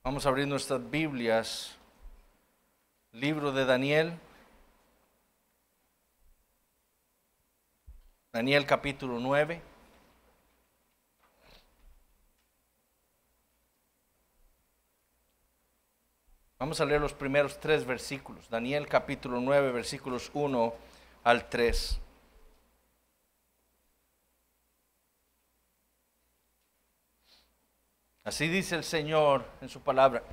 Vamos a abrir nuestras Biblias, libro de Daniel, Daniel capítulo 9. Vamos a leer los primeros 3 versículos, Daniel capítulo 9, versículos 1 al 3. Así dice el Señor en su palabra.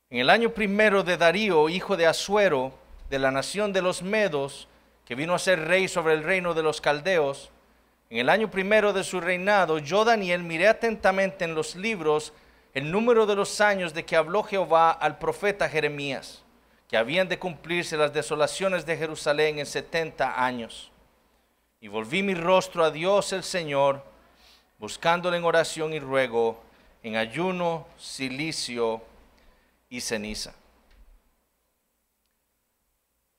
En el año primero de Darío, hijo de Asuero, de la nación de los Medos, que vino a ser rey sobre el reino de los Caldeos, en el año primero de su reinado, yo, Daniel, miré atentamente en los libros el número de los años de que habló Jehová al profeta Jeremías, que habían de cumplirse las desolaciones de Jerusalén en 70 años. Y volví mi rostro a Dios el Señor, buscándole en oración y ruego, en ayuno, cilicio y ceniza.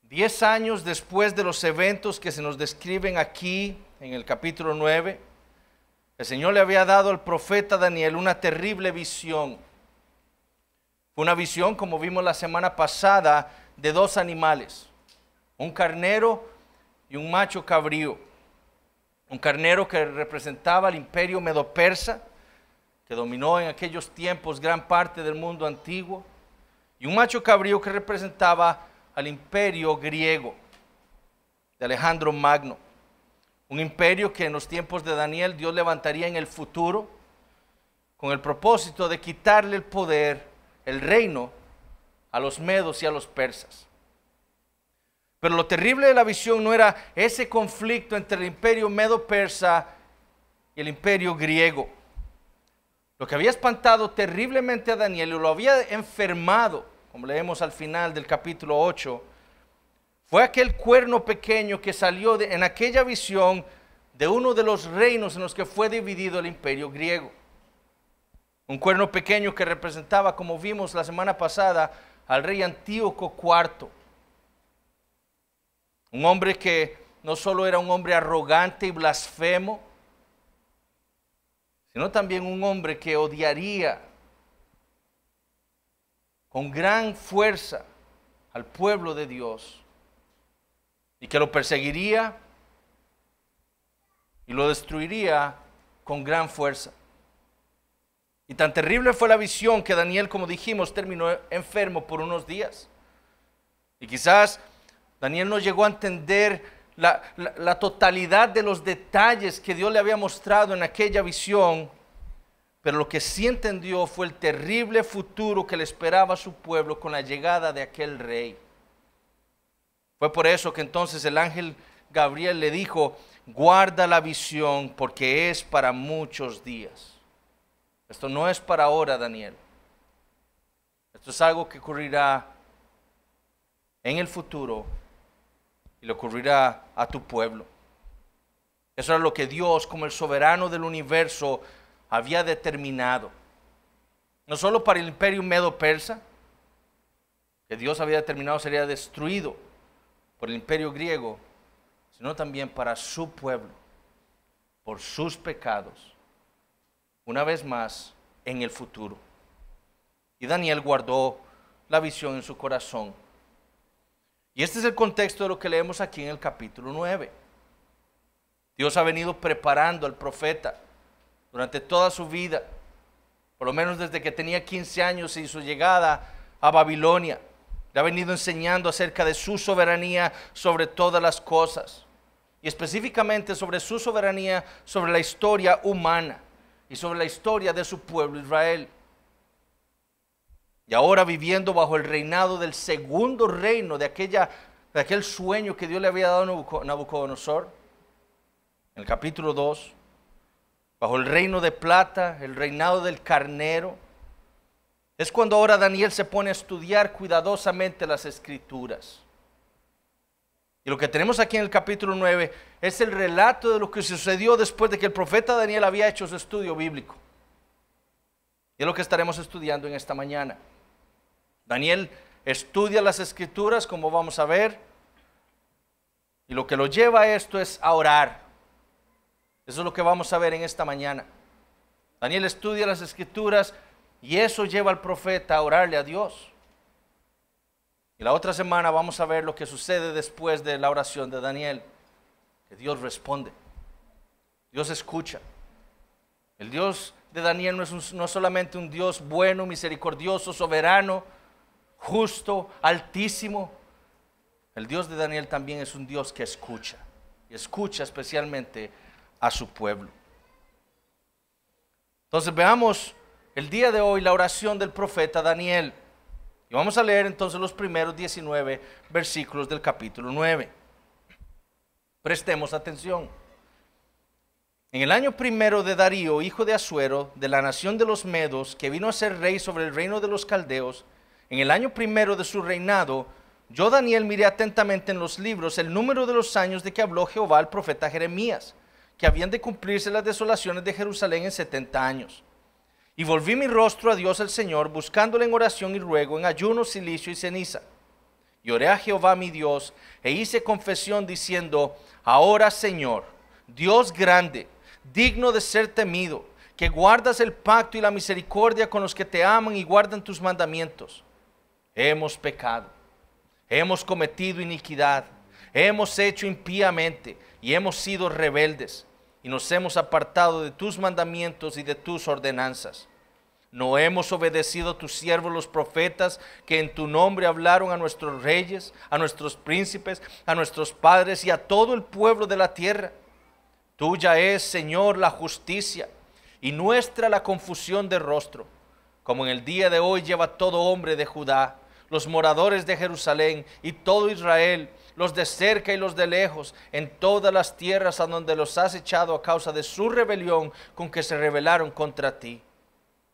10 años después de los eventos que se nos describen aquí en el capítulo 9, el Señor le había dado al profeta Daniel una terrible visión. Fue una visión, como vimos la semana pasada, de 2 animales, un carnero y un macho cabrío. Un carnero que representaba al imperio medo-persa, que dominó en aquellos tiempos gran parte del mundo antiguo, y un macho cabrío que representaba al imperio griego de Alejandro Magno, un imperio que en los tiempos de Daniel Dios levantaría en el futuro con el propósito de quitarle el poder, el reino, a los medos y a los persas. Pero lo terrible de la visión no era ese conflicto entre el imperio medo-persa y el imperio griego. Lo que había espantado terriblemente a Daniel y lo había enfermado, como leemos al final del capítulo 8, fue aquel cuerno pequeño que salió en aquella visión de uno de los reinos en los que fue dividido el imperio griego. Un cuerno pequeño que representaba, como vimos la semana pasada, al rey Antíoco IV. Un hombre que no solo era un hombre arrogante y blasfemo, sino también un hombre que odiaría con gran fuerza al pueblo de Dios y que lo perseguiría y lo destruiría con gran fuerza. Y tan terrible fue la visión que Daniel, como dijimos, terminó enfermo por unos días. Y quizás Daniel no llegó a entender la totalidad de los detalles que Dios le había mostrado en aquella visión, pero lo que sí entendió fue el terrible futuro que le esperaba a su pueblo con la llegada de aquel rey. Fue por eso que entonces el ángel Gabriel le dijo: guarda la visión porque es para muchos días. Esto no es para ahora, Daniel. Esto es algo que ocurrirá en el futuro y le ocurrirá a tu pueblo. Eso era lo que Dios, como el soberano del universo, había determinado. No solo para el imperio medo-persa, que Dios había determinado sería destruido por el imperio griego, sino también para su pueblo, por sus pecados, una vez más en el futuro. Y Daniel guardó la visión en su corazón. Y este es el contexto de lo que leemos aquí en el capítulo 9. Dios ha venido preparando al profeta durante toda su vida, por lo menos desde que tenía 15 años y su llegada a Babilonia. Le ha venido enseñando acerca de su soberanía sobre todas las cosas, y específicamente sobre su soberanía sobre la historia humana y sobre la historia de su pueblo Israel. Y ahora, viviendo bajo el reinado del segundo reino de aquel sueño que Dios le había dado a Nabucodonosor, en el capítulo 2, bajo el reino de plata, el reinado del carnero, es cuando ahora Daniel se pone a estudiar cuidadosamente las escrituras. Y lo que tenemos aquí en el capítulo 9 es el relato de lo que sucedió después de que el profeta Daniel había hecho su estudio bíblico. Y es lo que estaremos estudiando en esta mañana. Daniel estudia las escrituras, como vamos a ver, y lo que lo lleva a esto es a orar. Eso es lo que vamos a ver en esta mañana. Daniel estudia las escrituras Y eso lleva al profeta a orarle a Dios. Y la otra semana vamos a ver lo que sucede después de la oración de Daniel. Que Dios responde. Dios escucha. El Dios de Daniel no es solamente un Dios bueno, misericordioso, soberano, justo, altísimo. El Dios de Daniel también es un Dios que escucha. Y escucha especialmente a su pueblo. Entonces veamos el día de hoy la oración del profeta Daniel. Y vamos a leer entonces los primeros 19 versículos del capítulo 9. Prestemos atención. En el año primero de Darío, hijo de Asuero, de la nación de los Medos, que vino a ser rey sobre el reino de los Caldeos, en el año primero de su reinado, yo Daniel miré atentamente en los libros el número de los años de que habló Jehová al profeta Jeremías, que habían de cumplirse las desolaciones de Jerusalén en 70 años. Y volví mi rostro a Dios el Señor, buscándole en oración y ruego, en ayuno, cilicio y ceniza. Y oré a Jehová mi Dios, e hice confesión diciendo, ahora Señor, Dios grande, digno de ser temido, que guardas el pacto y la misericordia con los que te aman y guardan tus mandamientos. Hemos pecado, hemos cometido iniquidad, hemos hecho impíamente y hemos sido rebeldes, y nos hemos apartado de tus mandamientos y de tus ordenanzas. No hemos obedecido a tus siervos los profetas, que en tu nombre hablaron a nuestros reyes, a nuestros príncipes, a nuestros padres y a todo el pueblo de la tierra. Tuya es, Señor, la justicia, y nuestra la confusión de rostro, como en el día de hoy lleva todo hombre de Judá, los moradores de Jerusalén y todo Israel, los de cerca y los de lejos, en todas las tierras a donde los has echado a causa de su rebelión con que se rebelaron contra ti.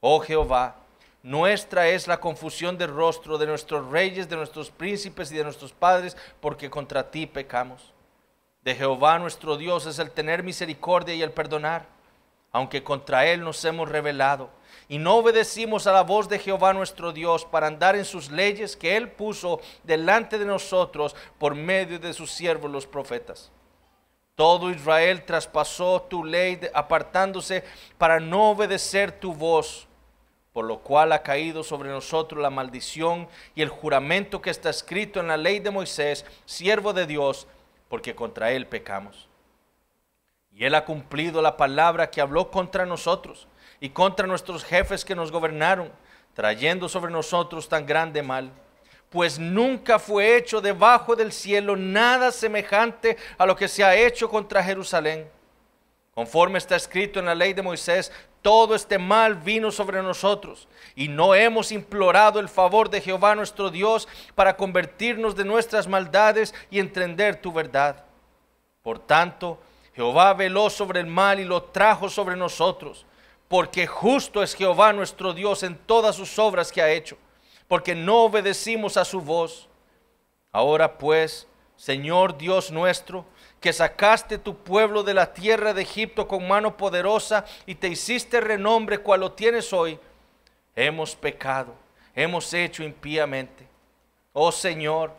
Oh Jehová, nuestra es la confusión de rostro de nuestros reyes, de nuestros príncipes y de nuestros padres, porque contra ti pecamos. De Jehová nuestro Dios es el tener misericordia y el perdonar, aunque contra él nos hemos rebelado, y no obedecimos a la voz de Jehová nuestro Dios para andar en sus leyes que él puso delante de nosotros por medio de sus siervos los profetas. Todo Israel traspasó tu ley apartándose para no obedecer tu voz, por lo cual ha caído sobre nosotros la maldición y el juramento que está escrito en la ley de Moisés, siervo de Dios, porque contra él pecamos. Y él ha cumplido la palabra que habló contra nosotros y contra nuestros jefes que nos gobernaron, trayendo sobre nosotros tan grande mal. Pues nunca fue hecho debajo del cielo nada semejante a lo que se ha hecho contra Jerusalén. Conforme está escrito en la ley de Moisés, todo este mal vino sobre nosotros, y no hemos implorado el favor de Jehová nuestro Dios para convertirnos de nuestras maldades y entender tu verdad. Por tanto, Jehová veló sobre el mal y lo trajo sobre nosotros, porque justo es Jehová nuestro Dios en todas sus obras que ha hecho, porque no obedecimos a su voz. Ahora pues, Señor Dios nuestro, que sacaste tu pueblo de la tierra de Egipto con mano poderosa y te hiciste renombre cual lo tienes hoy, hemos pecado, hemos hecho impíamente. Oh Señor,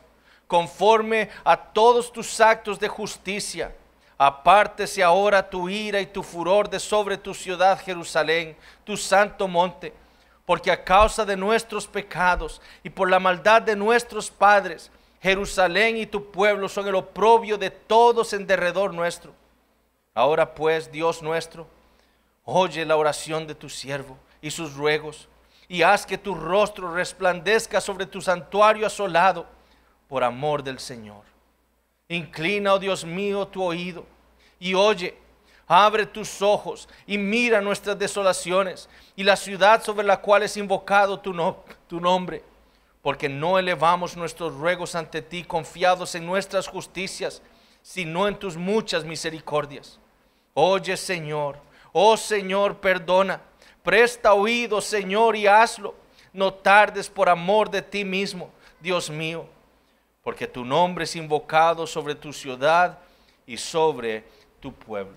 conforme a todos tus actos de justicia, apártese ahora tu ira y tu furor de sobre tu ciudad Jerusalén, tu santo monte, porque a causa de nuestros pecados y por la maldad de nuestros padres, Jerusalén y tu pueblo son el oprobio de todos en derredor nuestro. Ahora pues, Dios nuestro, oye la oración de tu siervo y sus ruegos, y haz que tu rostro resplandezca sobre tu santuario asolado, por amor del Señor. Inclina, oh Dios mío, tu oído, y oye, abre tus ojos, y mira nuestras desolaciones, y la ciudad sobre la cual es invocado tu nombre. Porque no elevamos nuestros ruegos ante ti confiados en nuestras justicias, sino en tus muchas misericordias. Oye, Señor, oh Señor, perdona, presta oído, Señor, y hazlo. No tardes por amor de ti mismo, Dios mío, porque tu nombre es invocado sobre tu ciudad y sobre tu pueblo.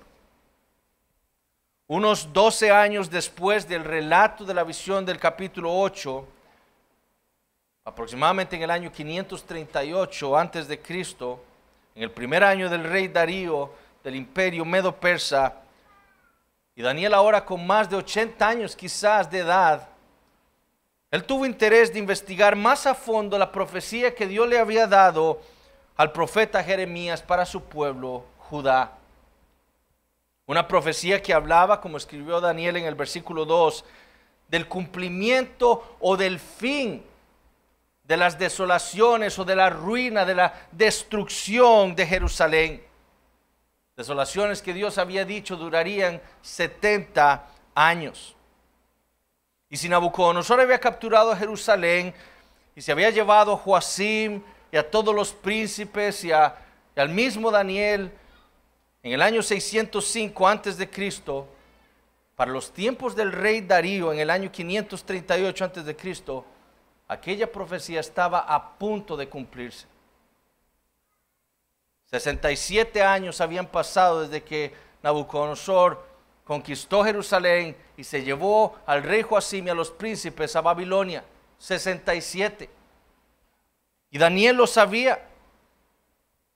Unos 12 años después del relato de la visión del capítulo 8, aproximadamente en el año 538 antes de Cristo, en el primer año del rey Darío del imperio medo-persa, y Daniel ahora con más de 80 años quizás de edad, Él tuvo interés de investigar más a fondo la profecía que Dios le había dado al profeta Jeremías para su pueblo, Judá. Una profecía que hablaba, como escribió Daniel en el versículo 2, del cumplimiento o del fin de las desolaciones o de la ruina, de la destrucción de Jerusalén. Desolaciones que Dios había dicho durarían 70 años. Y si Nabucodonosor había capturado a Jerusalén y se había llevado a Joacim y a todos los príncipes y al mismo Daniel en el año 605 antes de Cristo, para los tiempos del rey Darío en el año 538 antes de Cristo, aquella profecía estaba a punto de cumplirse. 67 años habían pasado desde que Nabucodonosor conquistó Jerusalén y se llevó al rey Joacim y a los príncipes a Babilonia. 67. Y Daniel lo sabía.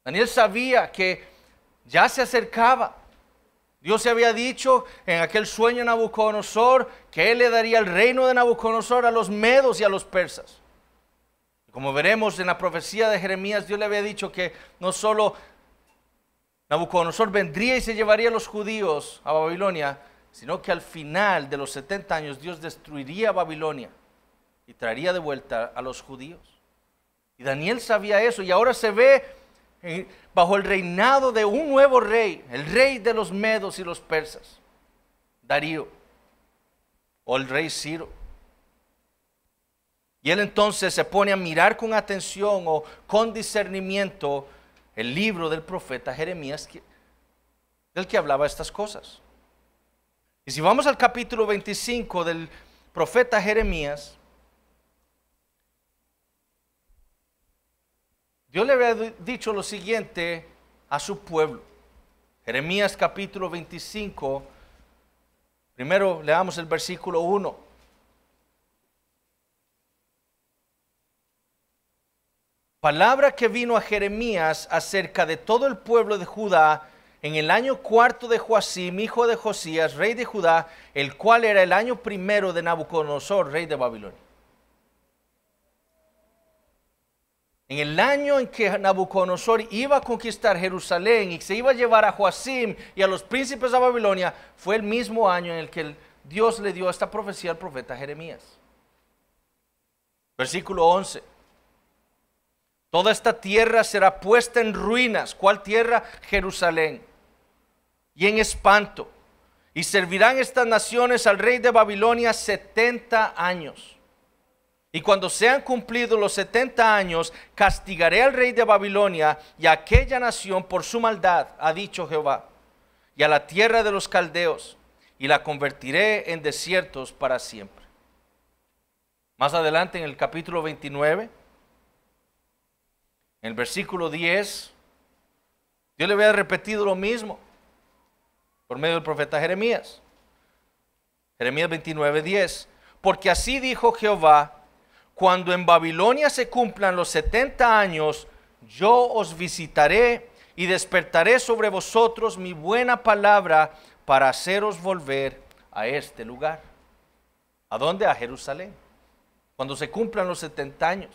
Daniel sabía que ya se acercaba. Dios se había dicho en aquel sueño de Nabucodonosor que él le daría el reino de Nabucodonosor a los medos y a los persas. Como veremos en la profecía de Jeremías, Dios le había dicho que no solo Nabucodonosor vendría y se llevaría a los judíos a Babilonia, sino que al final de los 70 años Dios destruiría Babilonia y traería de vuelta a los judíos. Y Daniel sabía eso, y ahora se ve bajo el reinado de un nuevo rey, el rey de los medos y los persas, Darío, o el rey Ciro. Y él entonces se pone a mirar con atención o con discernimiento el libro del profeta Jeremías, del que hablaba estas cosas. Y si vamos al capítulo 25 del profeta Jeremías, Dios le había dicho lo siguiente a su pueblo. Jeremías capítulo 25, primero leamos el versículo 1. Palabra que vino a Jeremías acerca de todo el pueblo de Judá en el año cuarto de Joacim, hijo de Josías, rey de Judá, el cual era el año primero de Nabucodonosor, rey de Babilonia. En el año en que Nabucodonosor iba a conquistar Jerusalén y se iba a llevar a Joacim y a los príncipes de Babilonia, fue el mismo año en el que Dios le dio esta profecía al profeta Jeremías. Versículo 11. Toda esta tierra será puesta en ruinas. ¿Cuál tierra? Jerusalén. Y en espanto. Y servirán estas naciones al rey de Babilonia 70 años. Y cuando sean cumplidos los 70 años, castigaré al rey de Babilonia y a aquella nación por su maldad, ha dicho Jehová, y a la tierra de los caldeos, y la convertiré en desiertos para siempre. Más adelante en el capítulo 29, en el versículo 10, Dios le había repetido lo mismo por medio del profeta Jeremías. Jeremías 29, 10. Porque así dijo Jehová, cuando en Babilonia se cumplan los 70 años, yo os visitaré y despertaré sobre vosotros mi buena palabra para haceros volver a este lugar. ¿A dónde? A Jerusalén. Cuando se cumplan los 70 años.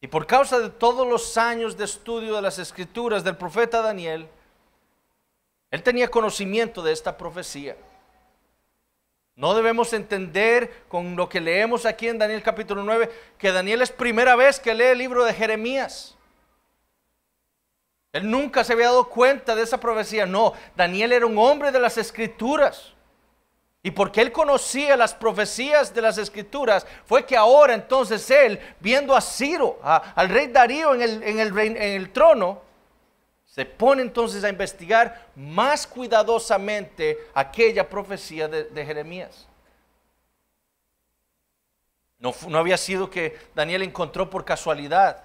Y por causa de todos los años de estudio de las escrituras del profeta Daniel, él tenía conocimiento de esta profecía. No debemos entender con lo que leemos aquí en Daniel capítulo 9, que Daniel es primera vez que lee el libro de Jeremías. Él nunca se había dado cuenta de esa profecía. No, Daniel era un hombre de las escrituras. Y porque él conocía las profecías de las escrituras, fue que ahora entonces él, viendo a Ciro, al rey Darío en el trono, se pone entonces a investigar más cuidadosamente aquella profecía de Jeremías. No había sido que Daniel encontró por casualidad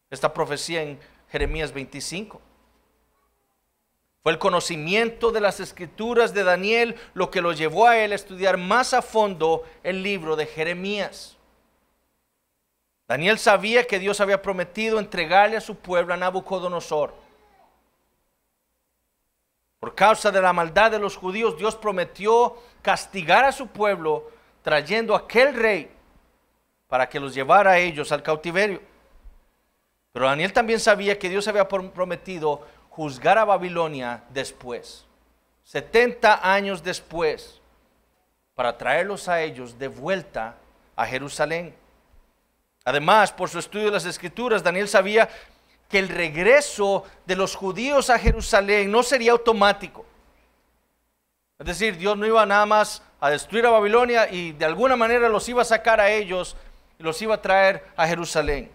esta profecía en Jeremías 25. Fue el conocimiento de las escrituras de Daniel lo que lo llevó a él a estudiar más a fondo el libro de Jeremías. Daniel sabía que Dios había prometido entregarle a su pueblo a Nabucodonosor. Por causa de la maldad de los judíos, Dios prometió castigar a su pueblo trayendo a aquel rey para que los llevara a ellos al cautiverio. Pero Daniel también sabía que Dios había prometido juzgar a Babilonia después, 70 años después, para traerlos a ellos de vuelta a Jerusalén. Además, por su estudio de las Escrituras, Daniel sabía que el regreso de los judíos a Jerusalén no sería automático. Es decir, Dios no iba nada más a destruir a Babilonia y de alguna manera los iba a sacar a ellos y los iba a traer a Jerusalén.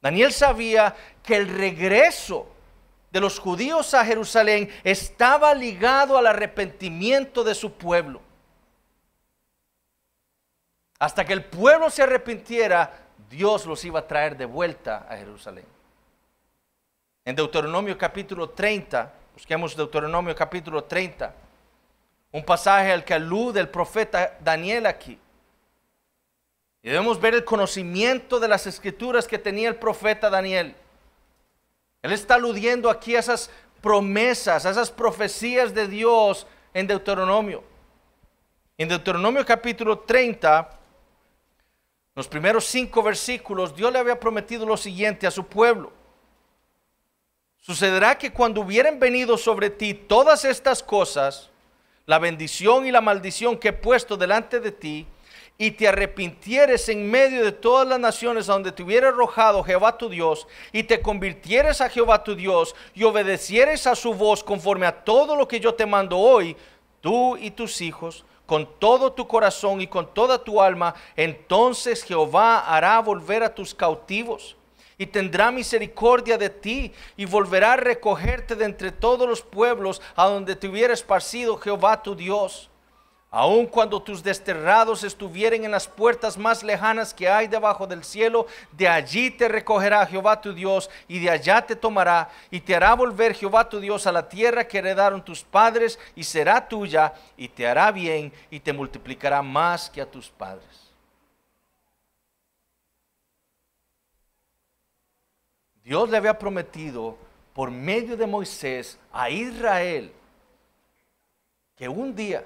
Daniel sabía que el regreso de los judíos a Jerusalén estaba ligado al arrepentimiento de su pueblo. Hasta que el pueblo se arrepintiera, Dios los iba a traer de vuelta a Jerusalén. En Deuteronomio capítulo 30, busquemos Deuteronomio capítulo 30, un pasaje al que alude el profeta Daniel aquí. Y debemos ver el conocimiento de las Escrituras que tenía el profeta Daniel. Él está aludiendo aquí a esas promesas, a esas profecías de Dios en Deuteronomio. En Deuteronomio capítulo 30, los primeros 5 versículos, Dios le había prometido lo siguiente a su pueblo. Sucederá que cuando hubieren venido sobre ti todas estas cosas, la bendición y la maldición que he puesto delante de ti, y te arrepintieres en medio de todas las naciones a donde te hubiera arrojado Jehová tu Dios, y te convirtieres a Jehová tu Dios, y obedecieres a su voz conforme a todo lo que yo te mando hoy, tú y tus hijos, con todo tu corazón y con toda tu alma, entonces Jehová hará volver a tus cautivos y tendrá misericordia de ti y volverá a recogerte de entre todos los pueblos a donde te hubiera esparcido Jehová tu Dios. Aun cuando tus desterrados estuvieren en las puertas más lejanas que hay debajo del cielo, de allí te recogerá Jehová tu Dios y de allá te tomará y te hará volver Jehová tu Dios a la tierra que heredaron tus padres y será tuya y te hará bien y te multiplicará más que a tus padres. Dios le había prometido por medio de Moisés a Israel que un día,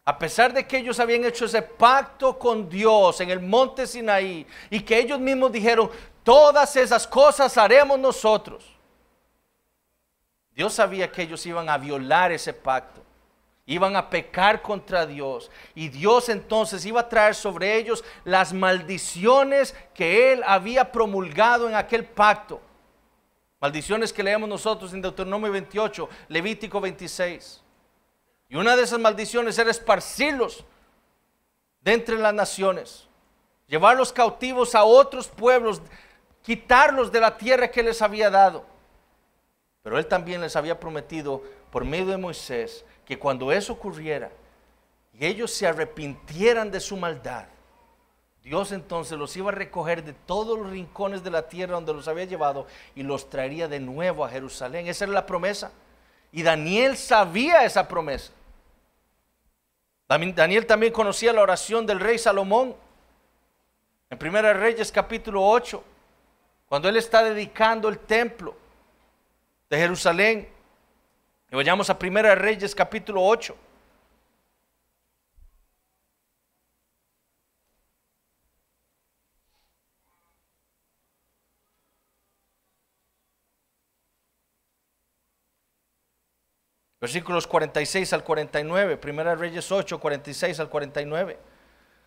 a pesar de que ellos habían hecho ese pacto con Dios en el monte Sinaí y que ellos mismos dijeron, todas esas cosas haremos nosotros, Dios sabía que ellos iban a violar ese pacto, iban a pecar contra Dios, y Dios entonces iba a traer sobre ellos las maldiciones que Él había promulgado en aquel pacto. Maldiciones que leemos nosotros en Deuteronomio 28, Levítico 26. Y una de esas maldiciones era esparcirlos de entre las naciones, llevarlos cautivos a otros pueblos, quitarlos de la tierra que les había dado. Pero Él también les había prometido por medio de Moisés que cuando eso ocurriera y ellos se arrepintieran de su maldad, Dios entonces los iba a recoger de todos los rincones de la tierra donde los había llevado y los traería de nuevo a Jerusalén. Esa era la promesa. Y Daniel sabía esa promesa. Daniel también conocía la oración del rey Salomón. En 1 Reyes capítulo 8, cuando él está dedicando el templo de Jerusalén. Y vayamos a 1 Reyes capítulo 8. Versículos 46 al 49, 1 Reyes 8, 46 al 49.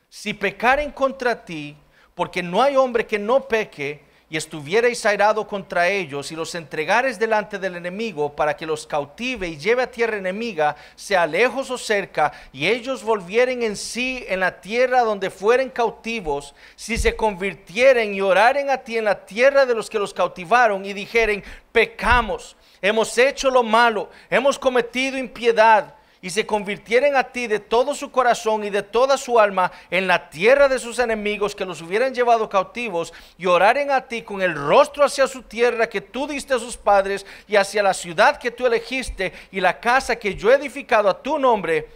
Si pecaren contra ti, porque no hay hombre que no peque, y estuvierais airado contra ellos, y los entregares delante del enemigo, para que los cautive y lleve a tierra enemiga, sea lejos o cerca, y ellos volvieren en sí en la tierra donde fueren cautivos, si se convirtieren y oraren a ti en la tierra de los que los cautivaron, y dijeren, pecamos, hemos hecho lo malo, hemos cometido impiedad, y se convirtieren a ti de todo su corazón y de toda su alma en la tierra de sus enemigos que los hubieran llevado cautivos, y oraren a ti con el rostro hacia su tierra que tú diste a sus padres, y hacia la ciudad que tú elegiste y la casa que yo he edificado a tu nombre,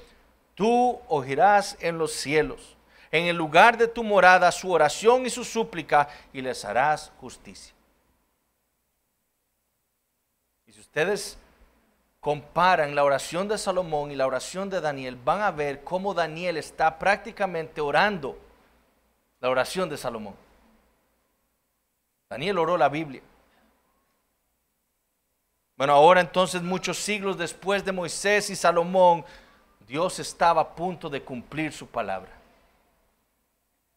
tú oirás en los cielos, en el lugar de tu morada, su oración y su súplica, y les harás justicia. Y si ustedes comparan la oración de Salomón y la oración de Daniel, van a ver cómo Daniel está prácticamente orando la oración de Salomón. Daniel oró la Biblia. Bueno, ahora entonces, muchos siglos después de Moisés y Salomón, Dios estaba a punto de cumplir su palabra.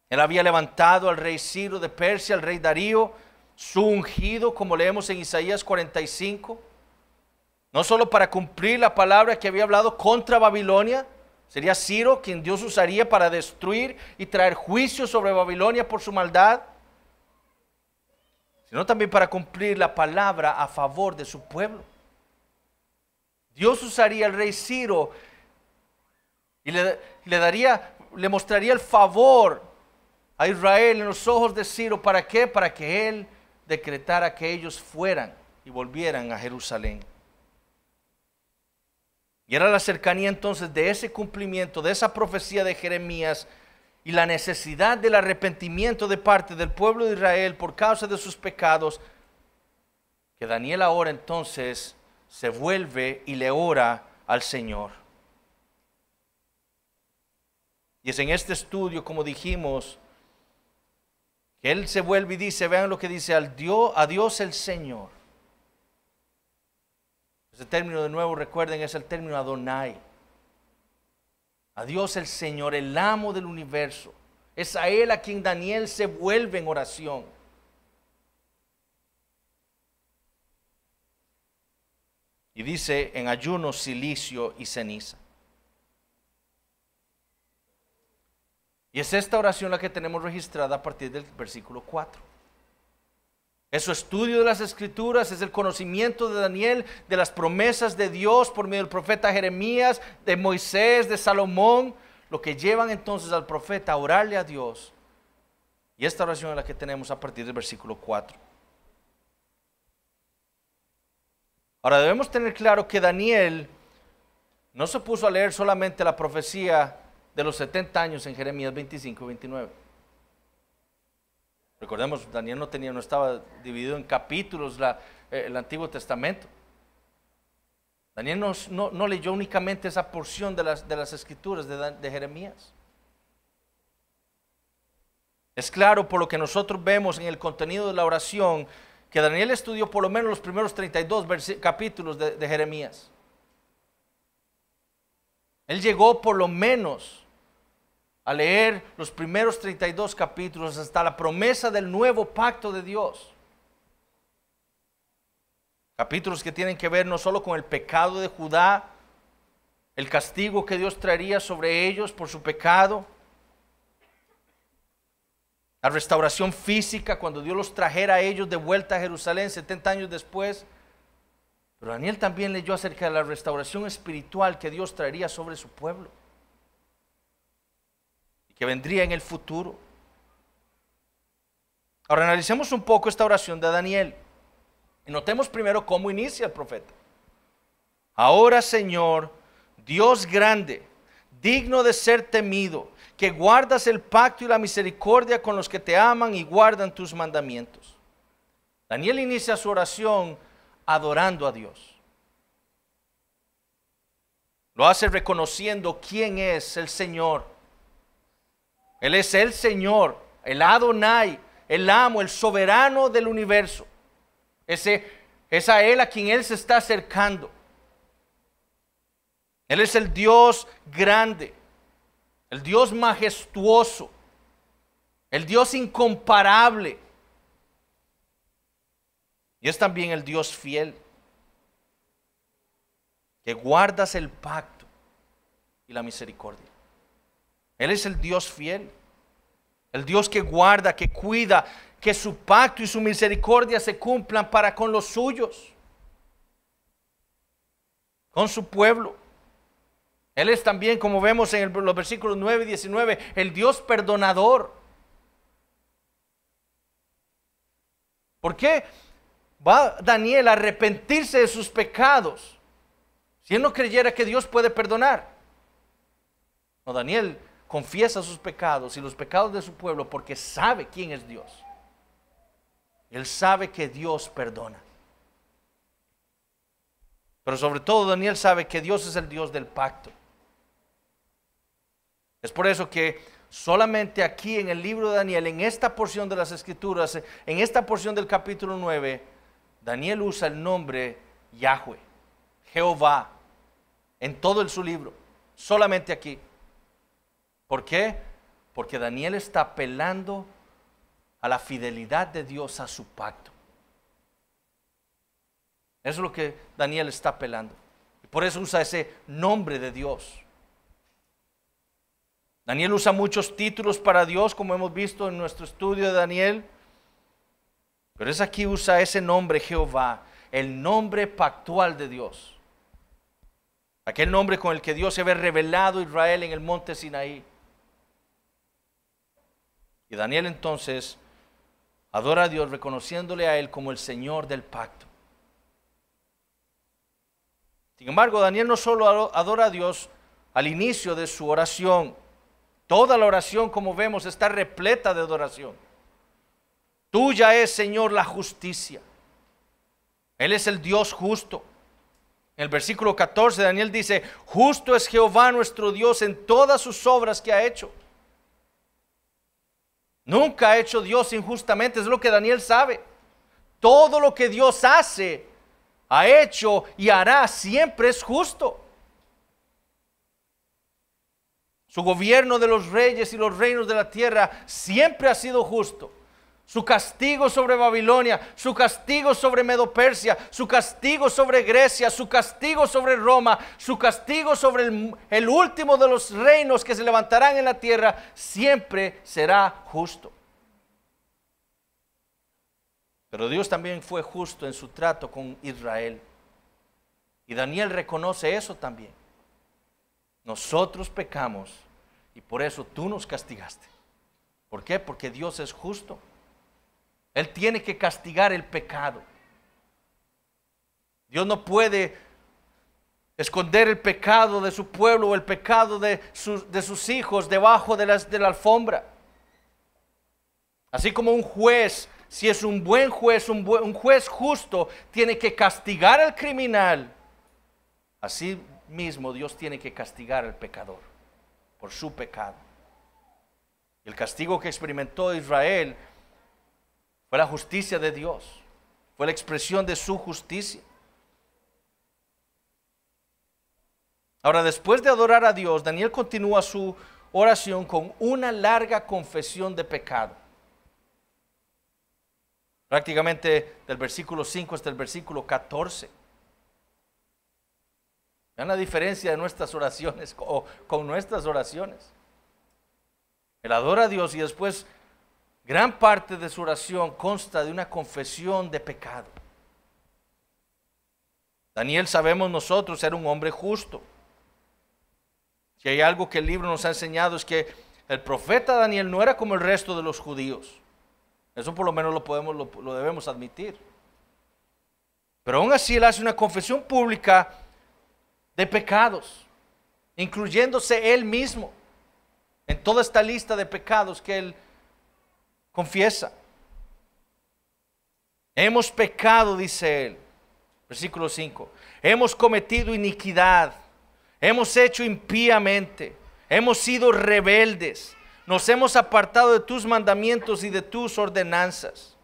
Él había levantado al rey Ciro de Persia, al rey Darío, su ungido, como leemos en Isaías 45, no solo para cumplir la palabra que había hablado contra Babilonia, sería Ciro quien Dios usaría para destruir y traer juicio sobre Babilonia por su maldad, sino también para cumplir la palabra a favor de su pueblo. Dios usaría al rey Ciro y le mostraría el favor a Israel en los ojos de Ciro. ¿Para qué? Para que él decretara que ellos fueran y volvieran a Jerusalén. Y era la cercanía entonces de ese cumplimiento, de esa profecía de Jeremías y la necesidad del arrepentimiento de parte del pueblo de Israel por causa de sus pecados, que Daniel ahora entonces se vuelve y le ora al Señor. Y es en este estudio, como dijimos, que él se vuelve y dice, vean lo que dice, a Dios el Señor. Ese término de nuevo, recuerden, es el término Adonai. A Dios el Señor, el amo del universo. Es a Él a quien Daniel se vuelve en oración. Y dice, en ayuno, cilicio y ceniza. Y es esta oración la que tenemos registrada a partir del versículo 4. Es su estudio de las Escrituras, es el conocimiento de Daniel de las promesas de Dios por medio del profeta Jeremías, de Moisés, de Salomón, lo que llevan entonces al profeta a orarle a Dios. Y esta oración es la que tenemos a partir del versículo 4. Ahora debemos tener claro que Daniel no se puso a leer solamente la profecía de los 70 años en Jeremías 25 y 29. Recordemos, Daniel no estaba dividido en capítulos el Antiguo Testamento. Daniel no leyó únicamente esa porción de las Escrituras de Jeremías. Es claro por lo que nosotros vemos en el contenido de la oración que Daniel estudió por lo menos los primeros 32 capítulos de Jeremías. Él llegó por lo menos a leer los primeros 32 capítulos hasta la promesa del nuevo pacto de Dios. Capítulos que tienen que ver no solo con el pecado de Judá, el castigo que Dios traería sobre ellos por su pecado, la restauración física cuando Dios los trajera a ellos de vuelta a Jerusalén 70 años después. Pero Daniel también leyó acerca de la restauración espiritual que Dios traería sobre su pueblo, que vendría en el futuro. Ahora analicemos un poco esta oración de Daniel y notemos primero cómo inicia el profeta. Ahora, Señor, Dios grande, digno de ser temido, que guardas el pacto y la misericordia con los que te aman y guardan tus mandamientos. Daniel inicia su oración adorando a Dios. Lo hace reconociendo quién es el Señor. Él es el Señor, el Adonai, el amo, el soberano del universo. Es a Él a quien Él se está acercando. Él es el Dios grande, el Dios majestuoso, el Dios incomparable. Y es también el Dios fiel, que guardas el pacto y la misericordia. Él es el Dios fiel, el Dios que guarda, que cuida, que su pacto y su misericordia se cumplan para con los suyos, con su pueblo. Él es también, como vemos en los versículos 9 y 19, el Dios perdonador. ¿Por qué va Daniel a arrepentirse de sus pecados si él no creyera que Dios puede perdonar? No, Daniel confiesa sus pecados y los pecados de su pueblo porque sabe quién es Dios. Él sabe que Dios perdona. Pero sobre todo Daniel sabe que Dios es el Dios del pacto. Es por eso que solamente aquí en el libro de Daniel, en esta porción de las Escrituras, en esta porción del capítulo 9, Daniel usa el nombre Yahweh, Jehová, en todo su libro, solamente aquí. ¿Por qué? Porque Daniel está apelando a la fidelidad de Dios a su pacto. Eso es lo que Daniel está apelando. Y por eso usa ese nombre de Dios. Daniel usa muchos títulos para Dios, como hemos visto en nuestro estudio de Daniel. Pero es aquí usa ese nombre Jehová, el nombre pactual de Dios. Aquel nombre con el que Dios se había revelado a Israel en el monte Sinaí. Y Daniel entonces adora a Dios reconociéndole a Él como el Señor del pacto. Sin embargo, Daniel no solo adora a Dios al inicio de su oración. Toda la oración, como vemos, está repleta de adoración. Tuya es, Señor, la justicia. Él es el Dios justo. En el versículo 14, Daniel dice, justo es Jehová nuestro Dios en todas sus obras que ha hecho. Nunca ha hecho Dios injustamente, es lo que Daniel sabe. Todo lo que Dios hace, ha hecho y hará siempre es justo. Su gobierno de los reyes y los reinos de la tierra siempre ha sido justo. Su castigo sobre Babilonia, su castigo sobre Medo-Persia, su castigo sobre Grecia, su castigo sobre Roma, su castigo sobre el último de los reinos que se levantarán en la tierra, siempre será justo. Pero Dios también fue justo en su trato con Israel. Y Daniel reconoce eso también. Nosotros pecamos y por eso tú nos castigaste. ¿Por qué? Porque Dios es justo. Él tiene que castigar el pecado. Dios no puede esconder el pecado de su pueblo o el pecado de sus hijos debajo de la alfombra. Así como un juez, si es un buen juez, un juez justo, tiene que castigar al criminal. Así mismo Dios tiene que castigar al pecador por su pecado. El castigo que experimentó Israel fue la justicia de Dios, fue la expresión de su justicia. Ahora, después de adorar a Dios, Daniel continúa su oración con una larga confesión de pecado. Prácticamente del versículo 5 hasta el versículo 14. Vean la diferencia de nuestras oraciones con nuestras oraciones. Él adora a Dios y después gran parte de su oración consta de una confesión de pecado. Daniel, sabemos nosotros, era un hombre justo. Si hay algo que el libro nos ha enseñado es que el profeta Daniel no era como el resto de los judíos. Eso por lo menos lo debemos admitir. Pero aún así él hace una confesión pública de pecados, incluyéndose él mismo en toda esta lista de pecados que él confiesa. Hemos pecado, dice él, versículo 5. Hemos cometido iniquidad, hemos hecho impíamente, hemos sido rebeldes, nos hemos apartado de tus mandamientos y de tus ordenanzas.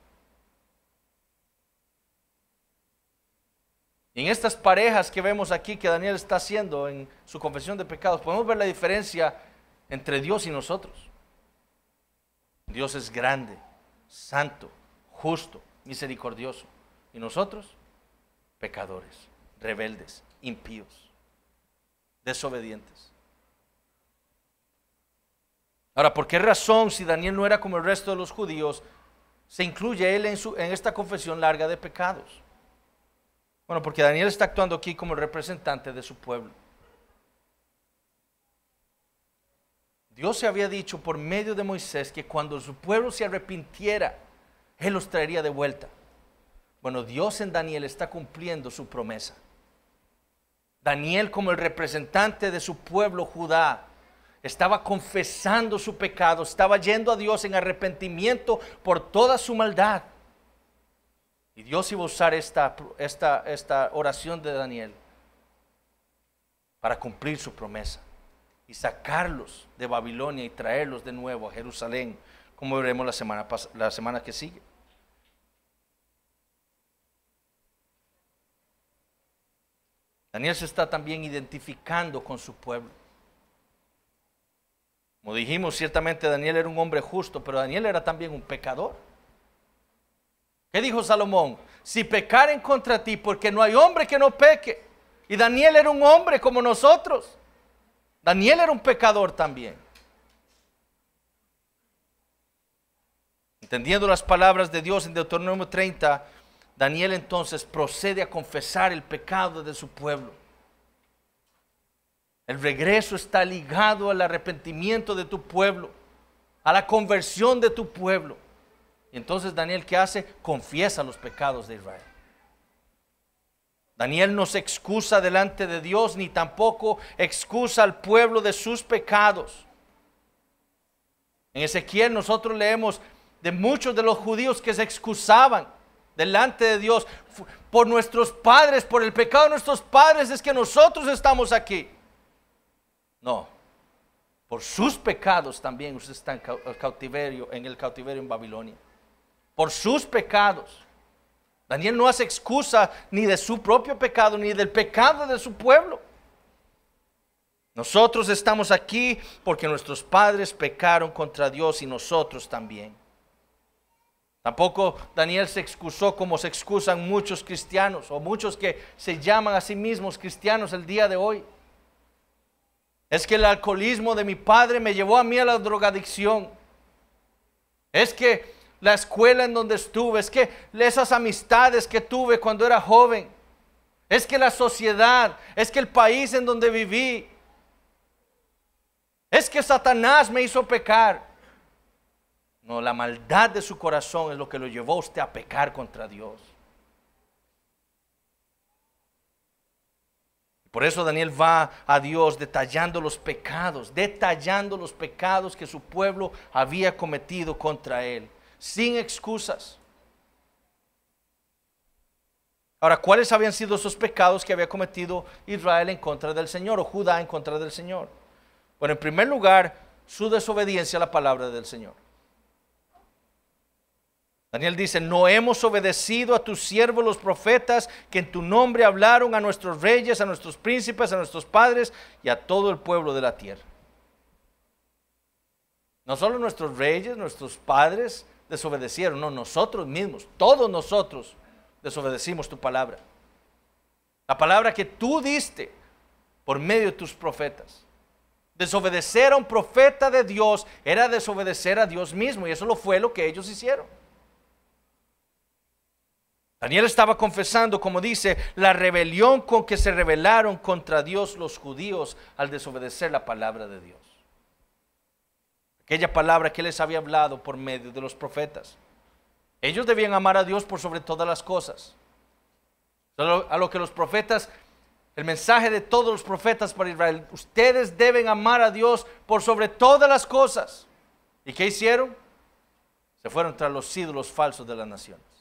Y en estas parejas que vemos aquí que Daniel está haciendo en su confesión de pecados, podemos ver la diferencia entre Dios y nosotros. Dios es grande, santo, justo, misericordioso. Y nosotros, pecadores, rebeldes, impíos, desobedientes. Ahora, ¿por qué razón, si Daniel no era como el resto de los judíos, se incluye él en esta confesión larga de pecados? Bueno, porque Daniel está actuando aquí como el representante de su pueblo. Dios se había dicho por medio de Moisés que cuando su pueblo se arrepintiera, Él los traería de vuelta. Bueno, Dios en Daniel está cumpliendo su promesa. Daniel, como el representante de su pueblo Judá, estaba confesando su pecado, estaba yendo a Dios en arrepentimiento por toda su maldad. Y Dios iba a usar esta oración de Daniel para cumplir su promesa y sacarlos de Babilonia y traerlos de nuevo a Jerusalén, como veremos la semana que sigue. Daniel se está también identificando con su pueblo. Como dijimos, ciertamente Daniel era un hombre justo, pero Daniel era también un pecador. ¿Qué dijo Salomón? Si pecaren contra ti, porque no hay hombre que no peque. Y Daniel era un hombre como nosotros. Daniel era un pecador también. Entendiendo las palabras de Dios en Deuteronomio 30, Daniel entonces procede a confesar el pecado de su pueblo. El regreso está ligado al arrepentimiento de tu pueblo, a la conversión de tu pueblo. Y entonces Daniel, ¿qué hace? Confiesa los pecados de Israel. Daniel no se excusa delante de Dios, ni tampoco excusa al pueblo de sus pecados. En Ezequiel nosotros leemos de muchos de los judíos que se excusaban delante de Dios por nuestros padres, por el pecado de nuestros padres es que nosotros estamos aquí. No, por sus pecados también usted está en el cautiverio en Babilonia. Por sus pecados. Daniel no hace excusa ni de su propio pecado, ni del pecado de su pueblo. Nosotros estamos aquí porque nuestros padres pecaron contra Dios y nosotros también. Tampoco Daniel se excusó como se excusan muchos cristianos o muchos que se llaman a sí mismos cristianos el día de hoy. Es que el alcoholismo de mi padre me llevó a mí a la drogadicción. Es que la escuela en donde estuve, es que esas amistades que tuve cuando era joven, es que la sociedad, es que el país en donde viví, es que Satanás me hizo pecar. No, la maldad de su corazón es lo que lo llevó a usted a pecar contra Dios. Por eso Daniel va a Dios detallando los pecados que su pueblo había cometido contra él, sin excusas. Ahora, ¿cuáles habían sido esos pecados que había cometido Israel en contra del Señor o Judá en contra del Señor? Bueno, en primer lugar, su desobediencia a la palabra del Señor. Daniel dice, no hemos obedecido a tus siervos los profetas que en tu nombre hablaron a nuestros reyes, a nuestros príncipes, a nuestros padres y a todo el pueblo de la tierra. No solo nuestros reyes, nuestros padres desobedecieron, no, nosotros mismos, todos nosotros desobedecimos tu palabra. La palabra que tú diste por medio de tus profetas. Desobedecer a un profeta de Dios era desobedecer a Dios mismo y eso fue lo que ellos hicieron. Daniel estaba confesando, como dice, la rebelión con que se rebelaron contra Dios los judíos al desobedecer la palabra de Dios. Aquella palabra que les había hablado por medio de los profetas. Ellos debían amar a Dios por sobre todas las cosas. A lo que los profetas, el mensaje de todos los profetas para Israel, ustedes deben amar a Dios por sobre todas las cosas. ¿Y qué hicieron? Se fueron tras los ídolos falsos de las naciones.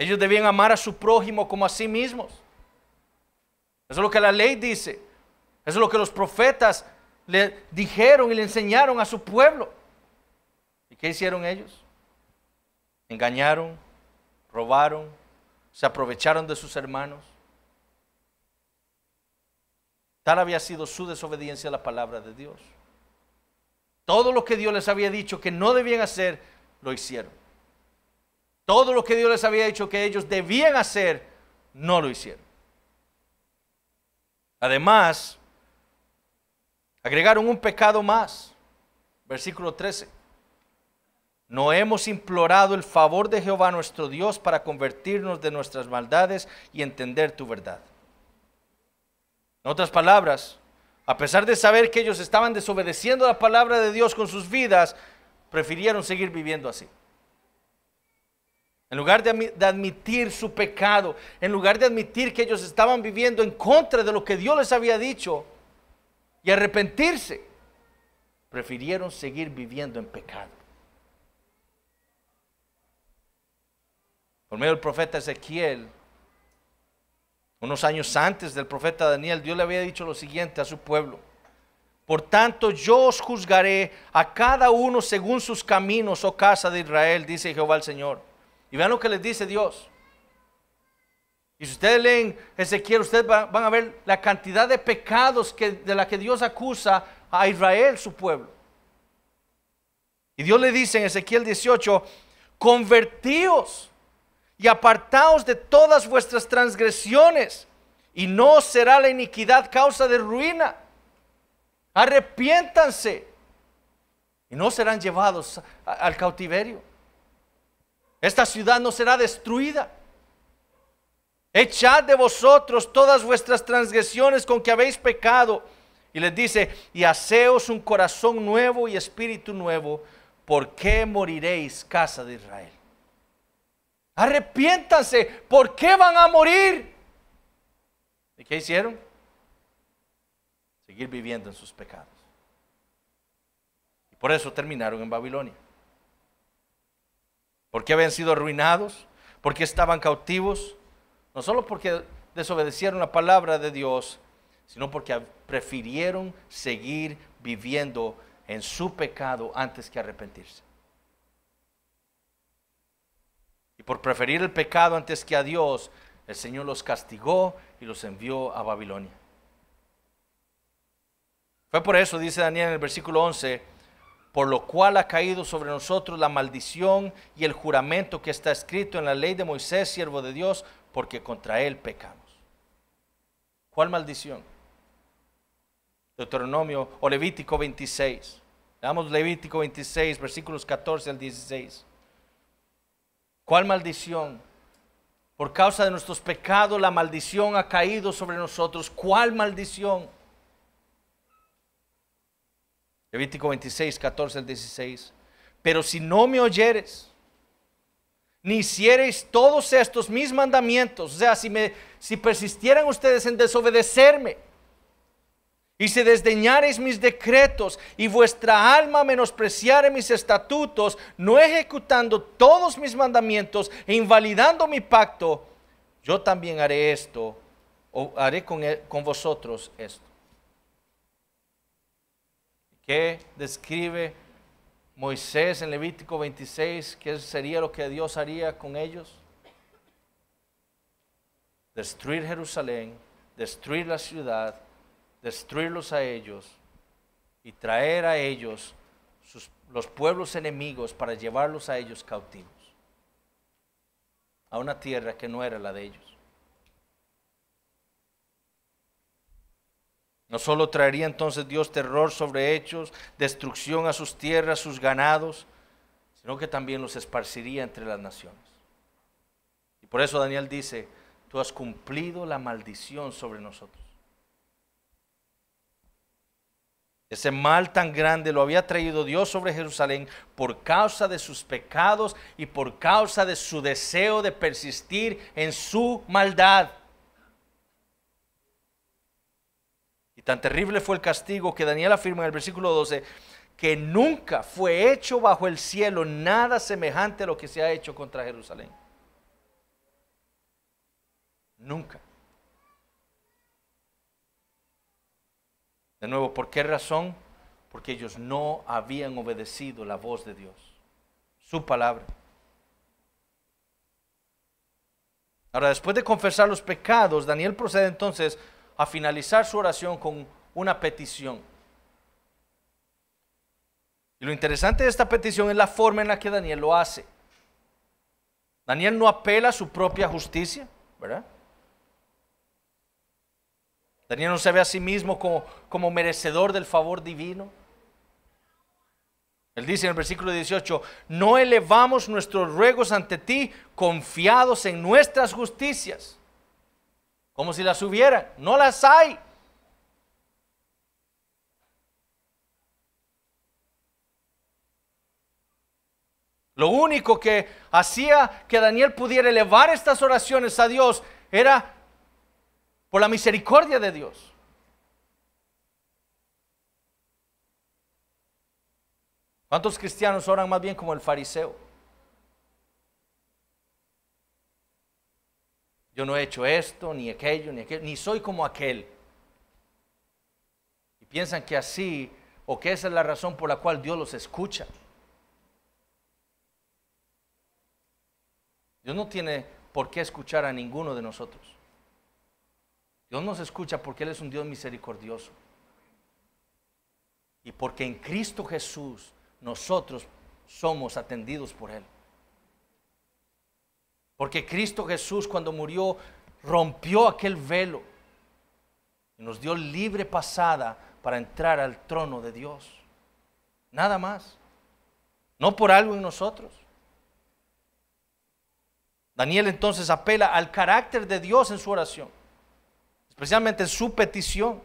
Ellos debían amar a su prójimo como a sí mismos. Eso es lo que la ley dice. Eso es lo que los profetas le dijeron y le enseñaron a su pueblo. ¿Y qué hicieron ellos? Engañaron, robaron, se aprovecharon de sus hermanos. Tal había sido su desobediencia a la palabra de Dios. Todo lo que Dios les había dicho que no debían hacer, lo hicieron. Todo lo que Dios les había dicho que ellos debían hacer, no lo hicieron. Además, agregaron un pecado más. Versículo 13. No hemos implorado el favor de Jehová nuestro Dios para convertirnos de nuestras maldades y entender tu verdad. En otras palabras, a pesar de saber que ellos estaban desobedeciendo la palabra de Dios con sus vidas, prefirieron seguir viviendo así. En lugar de admitir su pecado, en lugar de admitir que ellos estaban viviendo en contra de lo que Dios les había dicho y arrepentirse, prefirieron seguir viviendo en pecado. Por medio del profeta Ezequiel, Unos años antes del profeta Daniel, Dios le había dicho lo siguiente a su pueblo: por tanto, yo os juzgaré a cada uno según sus caminos, oh casa de Israel, dice Jehová el Señor. Y vean lo que les dice Dios. Y si ustedes leen Ezequiel, ustedes van a ver la cantidad de pecados de la que Dios acusa a Israel, su pueblo. Y Dios le dice en Ezequiel 18: convertíos y apartaos de todas vuestras transgresiones, y no será la iniquidad causa de ruina. Arrepiéntanse y no serán llevados al cautiverio. Esta ciudad no será destruida. Echad de vosotros todas vuestras transgresiones con que habéis pecado. Y les dice: y haceos un corazón nuevo y espíritu nuevo. ¿Por qué moriréis, casa de Israel? Arrepiéntanse. ¿Por qué van a morir? ¿Y qué hicieron? Seguir viviendo en sus pecados. Y por eso terminaron en Babilonia. Porque habían sido arruinados, porque estaban cautivos, no solo porque desobedecieron la palabra de Dios, sino porque prefirieron seguir viviendo en su pecado antes que arrepentirse. Y por preferir el pecado antes que a Dios, el Señor los castigó y los envió a Babilonia. Fue por eso, dice Daniel en el versículo 11, por lo cual ha caído sobre nosotros la maldición y el juramento que está escrito en la ley de Moisés, siervo de Dios, porque contra él pecamos. ¿Cuál maldición? Deuteronomio o Levítico 26. Leamos Levítico 26, versículos 14 al 16. ¿Cuál maldición? Por causa de nuestros pecados la maldición ha caído sobre nosotros. ¿Cuál maldición? Levítico 26, 14 al 16. Pero si no me oyeres, ni hiciereis todos estos mis mandamientos, o sea, si persistieran ustedes en desobedecerme, y si desdeñareis mis decretos, y vuestra alma menospreciare mis estatutos, no ejecutando todos mis mandamientos e invalidando mi pacto, yo también haré esto, o haré con vosotros esto. ¿Qué describe Moisés en Levítico 26? ¿Qué sería lo que Dios haría con ellos? Destruir Jerusalén, destruir la ciudad, destruirlos a ellos y traer a ellos los pueblos enemigos para llevarlos a ellos cautivos a una tierra que no era la de ellos. No solo traería entonces Dios terror sobre ellos, destrucción a sus tierras, sus ganados, sino que también los esparciría entre las naciones. Y por eso Daniel dice: tú has cumplido la maldición sobre nosotros. Ese mal tan grande lo había traído Dios sobre Jerusalén por causa de sus pecados y por causa de su deseo de persistir en su maldad. Y tan terrible fue el castigo que Daniel afirma en el versículo 12, que nunca fue hecho bajo el cielo nada semejante a lo que se ha hecho contra Jerusalén. Nunca. De nuevo, ¿por qué razón? Porque ellos no habían obedecido la voz de Dios, su palabra. Ahora, después de confesar los pecados, Daniel procede entonces a finalizar su oración con una petición. Y lo interesante de esta petición es la forma en la que Daniel lo hace. Daniel no apela a su propia justicia, ¿verdad? Daniel no se ve a sí mismo como merecedor del favor divino. Él dice en el versículo 18, no elevamos nuestros ruegos ante ti confiados en nuestras justicias. Como si las hubiera, no las hay. Lo único que hacía que Daniel pudiera elevar estas oraciones a Dios era por la misericordia de Dios. ¿Cuántos cristianos oran más bien como el fariseo? Yo no he hecho esto, ni aquello, ni soy como aquel. Y piensan que así, o que esa es la razón por la cual Dios los escucha. Dios no tiene por qué escuchar a ninguno de nosotros. Dios nos escucha porque Él es un Dios misericordioso. Y porque en Cristo Jesús nosotros somos atendidos por Él. Porque Cristo Jesús, cuando murió, rompió aquel velo y nos dio libre pasada para entrar al trono de Dios. Nada más. No por algo en nosotros. Daniel entonces apela al carácter de Dios en su oración, especialmente en su petición.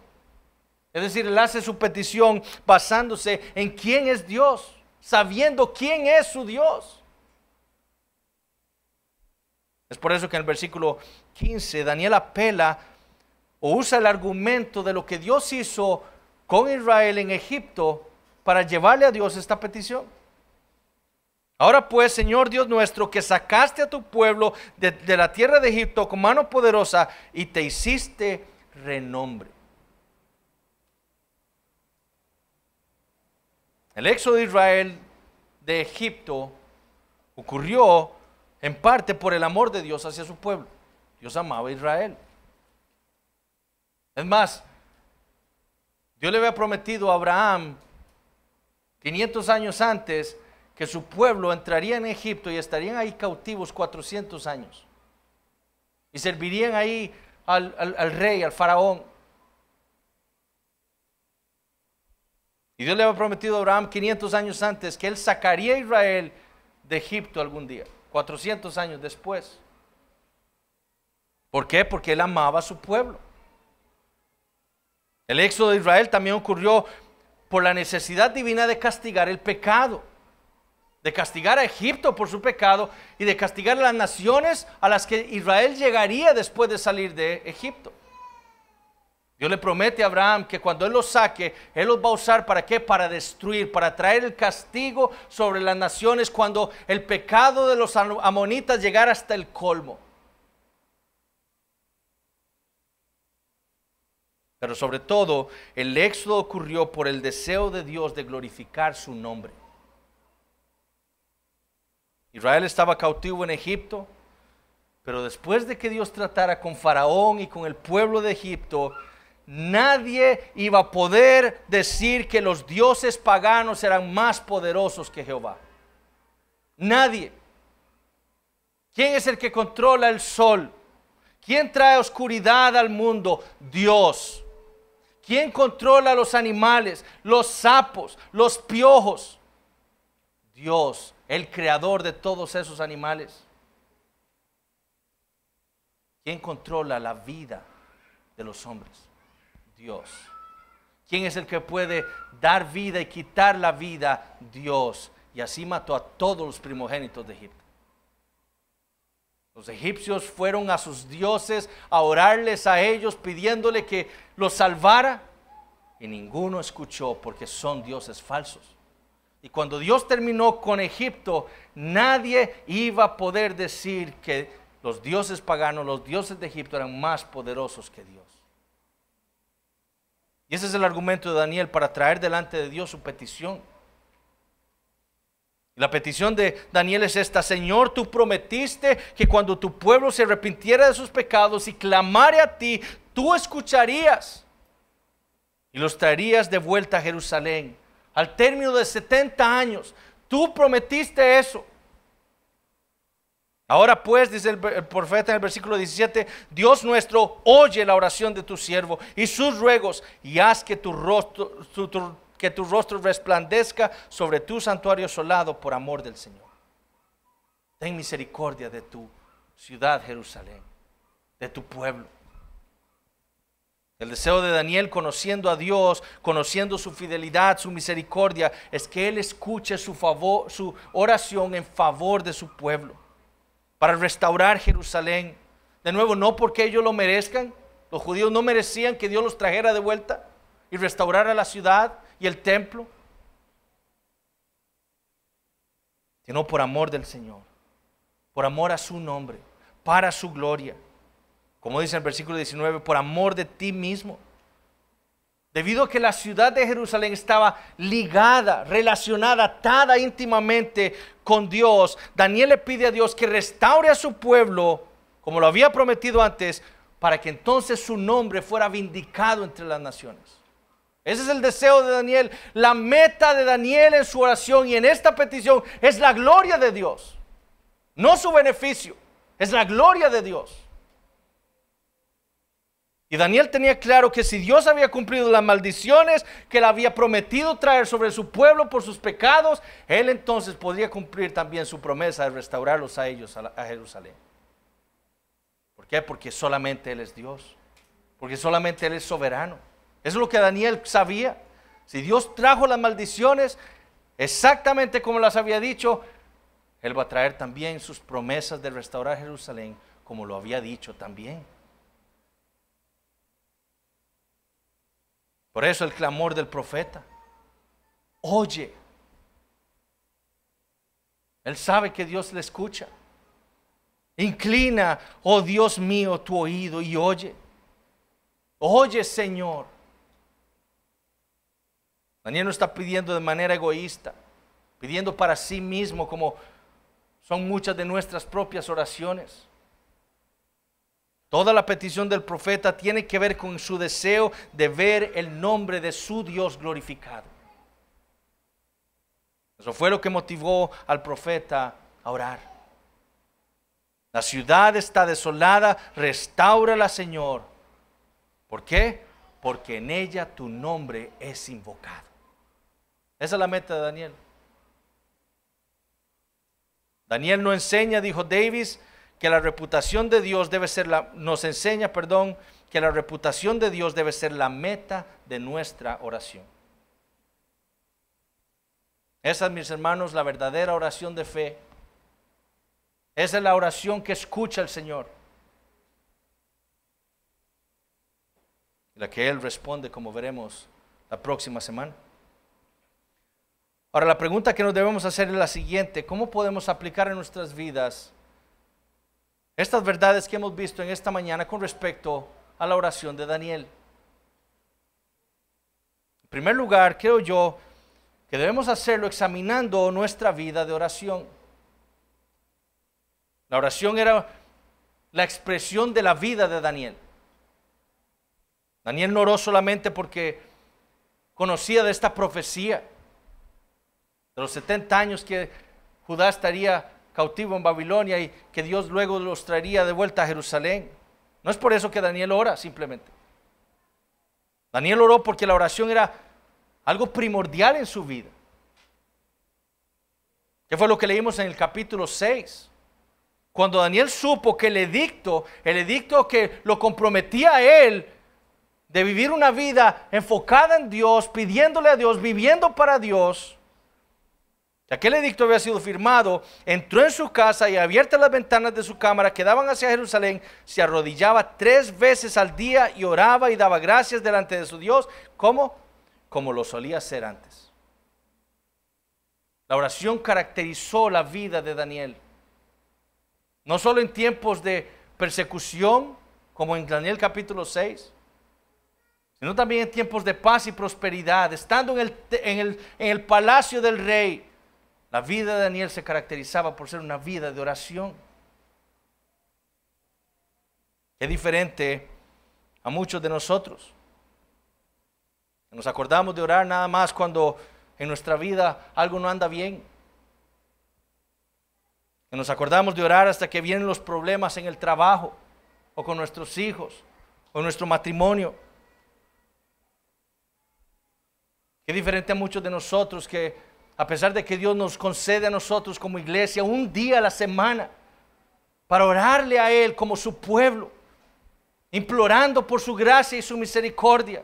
Es decir, él hace su petición basándose en quién es Dios, sabiendo quién es su Dios. Es por eso que en el versículo 15 Daniel apela o usa el argumento de lo que Dios hizo con Israel en Egipto para llevarle a Dios esta petición. Ahora pues, Señor Dios nuestro, que sacaste a tu pueblo de la tierra de Egipto con mano poderosa y te hiciste renombre. El éxodo de Israel de Egipto ocurrió en parte por el amor de Dios hacia su pueblo. Dios amaba a Israel. Es más, Dios le había prometido a Abraham 500 años antes que su pueblo entraría en Egipto y estarían ahí cautivos 400 años. Y servirían ahí al rey, al faraón. Y Dios le había prometido a Abraham 500 años antes que él sacaría a Israel de Egipto algún día, 400 años después. ¿Por qué? Porque él amaba a su pueblo. El éxodo de Israel también ocurrió por la necesidad divina de castigar el pecado, de castigar a Egipto por su pecado y de castigar a las naciones a las que Israel llegaría después de salir de Egipto. Dios le promete a Abraham que cuando Él los saque, Él los va a usar ¿para qué? Para destruir, para traer el castigo sobre las naciones cuando el pecado de los amonitas llegara hasta el colmo. Pero sobre todo, el éxodo ocurrió por el deseo de Dios de glorificar su nombre. Israel estaba cautivo en Egipto, pero después de que Dios tratara con Faraón y con el pueblo de Egipto, nadie iba a poder decir que los dioses paganos eran más poderosos que Jehová. Nadie. ¿Quién es el que controla el sol? ¿Quién trae oscuridad al mundo? Dios. ¿Quién controla los animales, los sapos, los piojos? Dios, el creador de todos esos animales. ¿Quién controla la vida de los hombres? Dios. ¿Quién es el que puede dar vida y quitar la vida? Dios. Y así mató a todos los primogénitos de Egipto. Los egipcios fueron a sus dioses a orarles a ellos pidiéndole que los salvara y ninguno escuchó porque son dioses falsos. Y cuando Dios terminó con Egipto, nadie iba a poder decir que los dioses paganos, los dioses de Egipto eran más poderosos que Dios. Y ese es el argumento de Daniel para traer delante de Dios su petición. Y la petición de Daniel es esta: Señor, tú prometiste que cuando tu pueblo se arrepintiera de sus pecados y clamare a ti, tú escucharías y los traerías de vuelta a Jerusalén. Al término de 70 años, tú prometiste eso. Ahora pues, dice el profeta en el versículo 17, Dios nuestro, oye la oración de tu siervo y sus ruegos y haz que tu rostro resplandezca sobre tu santuario asolado por amor del Señor. Ten misericordia de tu ciudad Jerusalén, de tu pueblo. El deseo de Daniel, conociendo a Dios, conociendo su fidelidad, su misericordia, es que Él escuche su oración en favor de su pueblo, para restaurar Jerusalén. De nuevo, no porque ellos lo merezcan. Los judíos no merecían que Dios los trajera de vuelta y restaurara la ciudad y el templo, sino por amor del Señor, por amor a su nombre, para su gloria. Como dice en el versículo 19, por amor de ti mismo. Debido a que la ciudad de Jerusalén estaba ligada, relacionada, atada íntimamente con Dios, Daniel le pide a Dios que restaure a su pueblo, como lo había prometido antes, para que entonces su nombre fuera vindicado entre las naciones. Ese es el deseo de Daniel. La meta de Daniel en su oración y en esta petición es la gloria de Dios, no su beneficio, es la gloria de Dios. Y Daniel tenía claro que si Dios había cumplido las maldiciones que él había prometido traer sobre su pueblo por sus pecados, él entonces podría cumplir también su promesa de restaurarlos a ellos, a Jerusalén. ¿Por qué? Porque solamente Él es Dios, porque solamente Él es soberano. Eso es lo que Daniel sabía. Si Dios trajo las maldiciones exactamente como las había dicho, Él va a traer también sus promesas de restaurar Jerusalén como lo había dicho también. Por eso el clamor del profeta: oye. Él sabe que Dios le escucha. Inclina, oh Dios mío, tu oído y oye. Oye, Señor. Daniel no está pidiendo de manera egoísta, pidiendo para sí mismo, como son muchas de nuestras propias oraciones. Toda la petición del profeta tiene que ver con su deseo de ver el nombre de su Dios glorificado. Eso fue lo que motivó al profeta a orar. La ciudad está desolada, restáurala, Señor. ¿Por qué? Porque en ella tu nombre es invocado. Esa es la meta de Daniel. Daniel no enseña, dijo Davis, que la reputación de Dios debe ser nos enseña, que la reputación de Dios debe ser la meta de nuestra oración. Esa es, mis hermanos, la verdadera oración de fe. Esa es la oración que escucha el Señor, la que Él responde, como veremos la próxima semana. Ahora, la pregunta que nos debemos hacer es la siguiente: ¿cómo podemos aplicar en nuestras vidas estas verdades que hemos visto en esta mañana con respecto a la oración de Daniel? En primer lugar, creo yo que debemos hacerlo examinando nuestra vida de oración. La oración era la expresión de la vida de Daniel. Daniel no oró solamente porque conocía de esta profecía de los 70 años que Judá estaría cautivo en Babilonia y que Dios luego los traería de vuelta a Jerusalén. No es por eso que Daniel ora simplemente. Daniel oró porque la oración era algo primordial en su vida. ¿Qué fue lo que leímos en el capítulo 6? Cuando Daniel supo que el edicto que lo comprometía a él de vivir una vida enfocada en Dios, pidiéndole a Dios, viviendo para Dios, que aquel edicto había sido firmado, entró en su casa y abiertas las ventanas de su cámara que daban hacia Jerusalén, se arrodillaba 3 veces al día y oraba y daba gracias delante de su Dios. ¿Cómo? Como lo solía hacer antes. La oración caracterizó la vida de Daniel. No solo en tiempos de persecución, como en Daniel capítulo 6, sino también en tiempos de paz y prosperidad. Estando en el palacio del rey, la vida de Daniel se caracterizaba por ser una vida de oración. Es diferente a muchos de nosotros. Nos acordamos de orar nada más cuando en nuestra vida algo no anda bien. Nos acordamos de orar hasta que vienen los problemas en el trabajo, o con nuestros hijos, o en nuestro matrimonio. Qué diferente a muchos de nosotros que, a pesar de que Dios nos concede a nosotros como iglesia un día a la semana para orarle a Él como su pueblo, implorando por su gracia y su misericordia,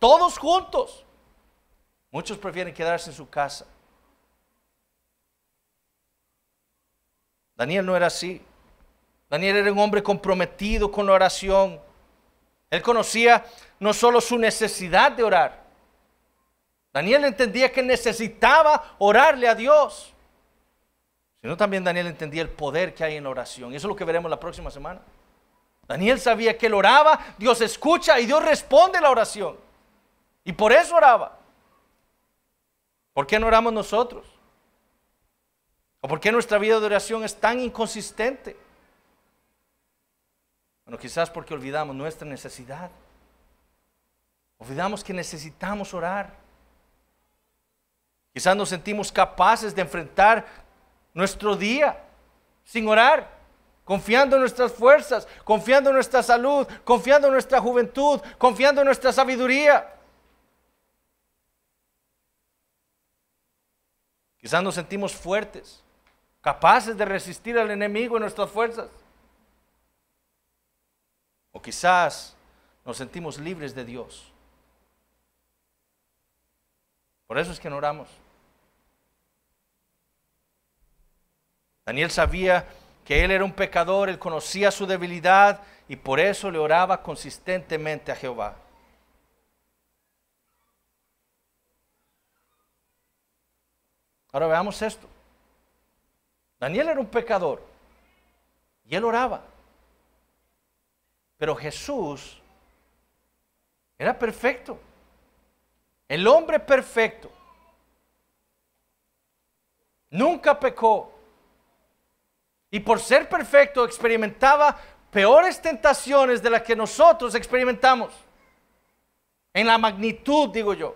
todos juntos. Muchos prefieren quedarse en su casa. Daniel no era así. Daniel era un hombre comprometido con la oración. Él conocía no solo su necesidad de orar. Daniel entendía que necesitaba orarle a Dios, sino también Daniel entendía el poder que hay en la oración. Y eso es lo que veremos la próxima semana. Daniel sabía que él oraba, Dios escucha y Dios responde la oración. Y por eso oraba. ¿Por qué no oramos nosotros? ¿O por qué nuestra vida de oración es tan inconsistente? Bueno, quizás porque olvidamos nuestra necesidad. Olvidamos que necesitamos orar. Quizás nos sentimos capaces de enfrentar nuestro día sin orar, confiando en nuestras fuerzas, confiando en nuestra salud, confiando en nuestra juventud, confiando en nuestra sabiduría. Quizás nos sentimos fuertes, capaces de resistir al enemigo en nuestras fuerzas. O quizás nos sentimos libres de Dios. Por eso es que no oramos. Daniel sabía que él era un pecador, él conocía su debilidad y por eso le oraba consistentemente a Jehová. Ahora veamos esto. Daniel era un pecador y él oraba. Pero Jesús era perfecto. El hombre perfecto. Nunca pecó. Y por ser perfecto experimentaba peores tentaciones de las que nosotros experimentamos. En la magnitud, digo yo.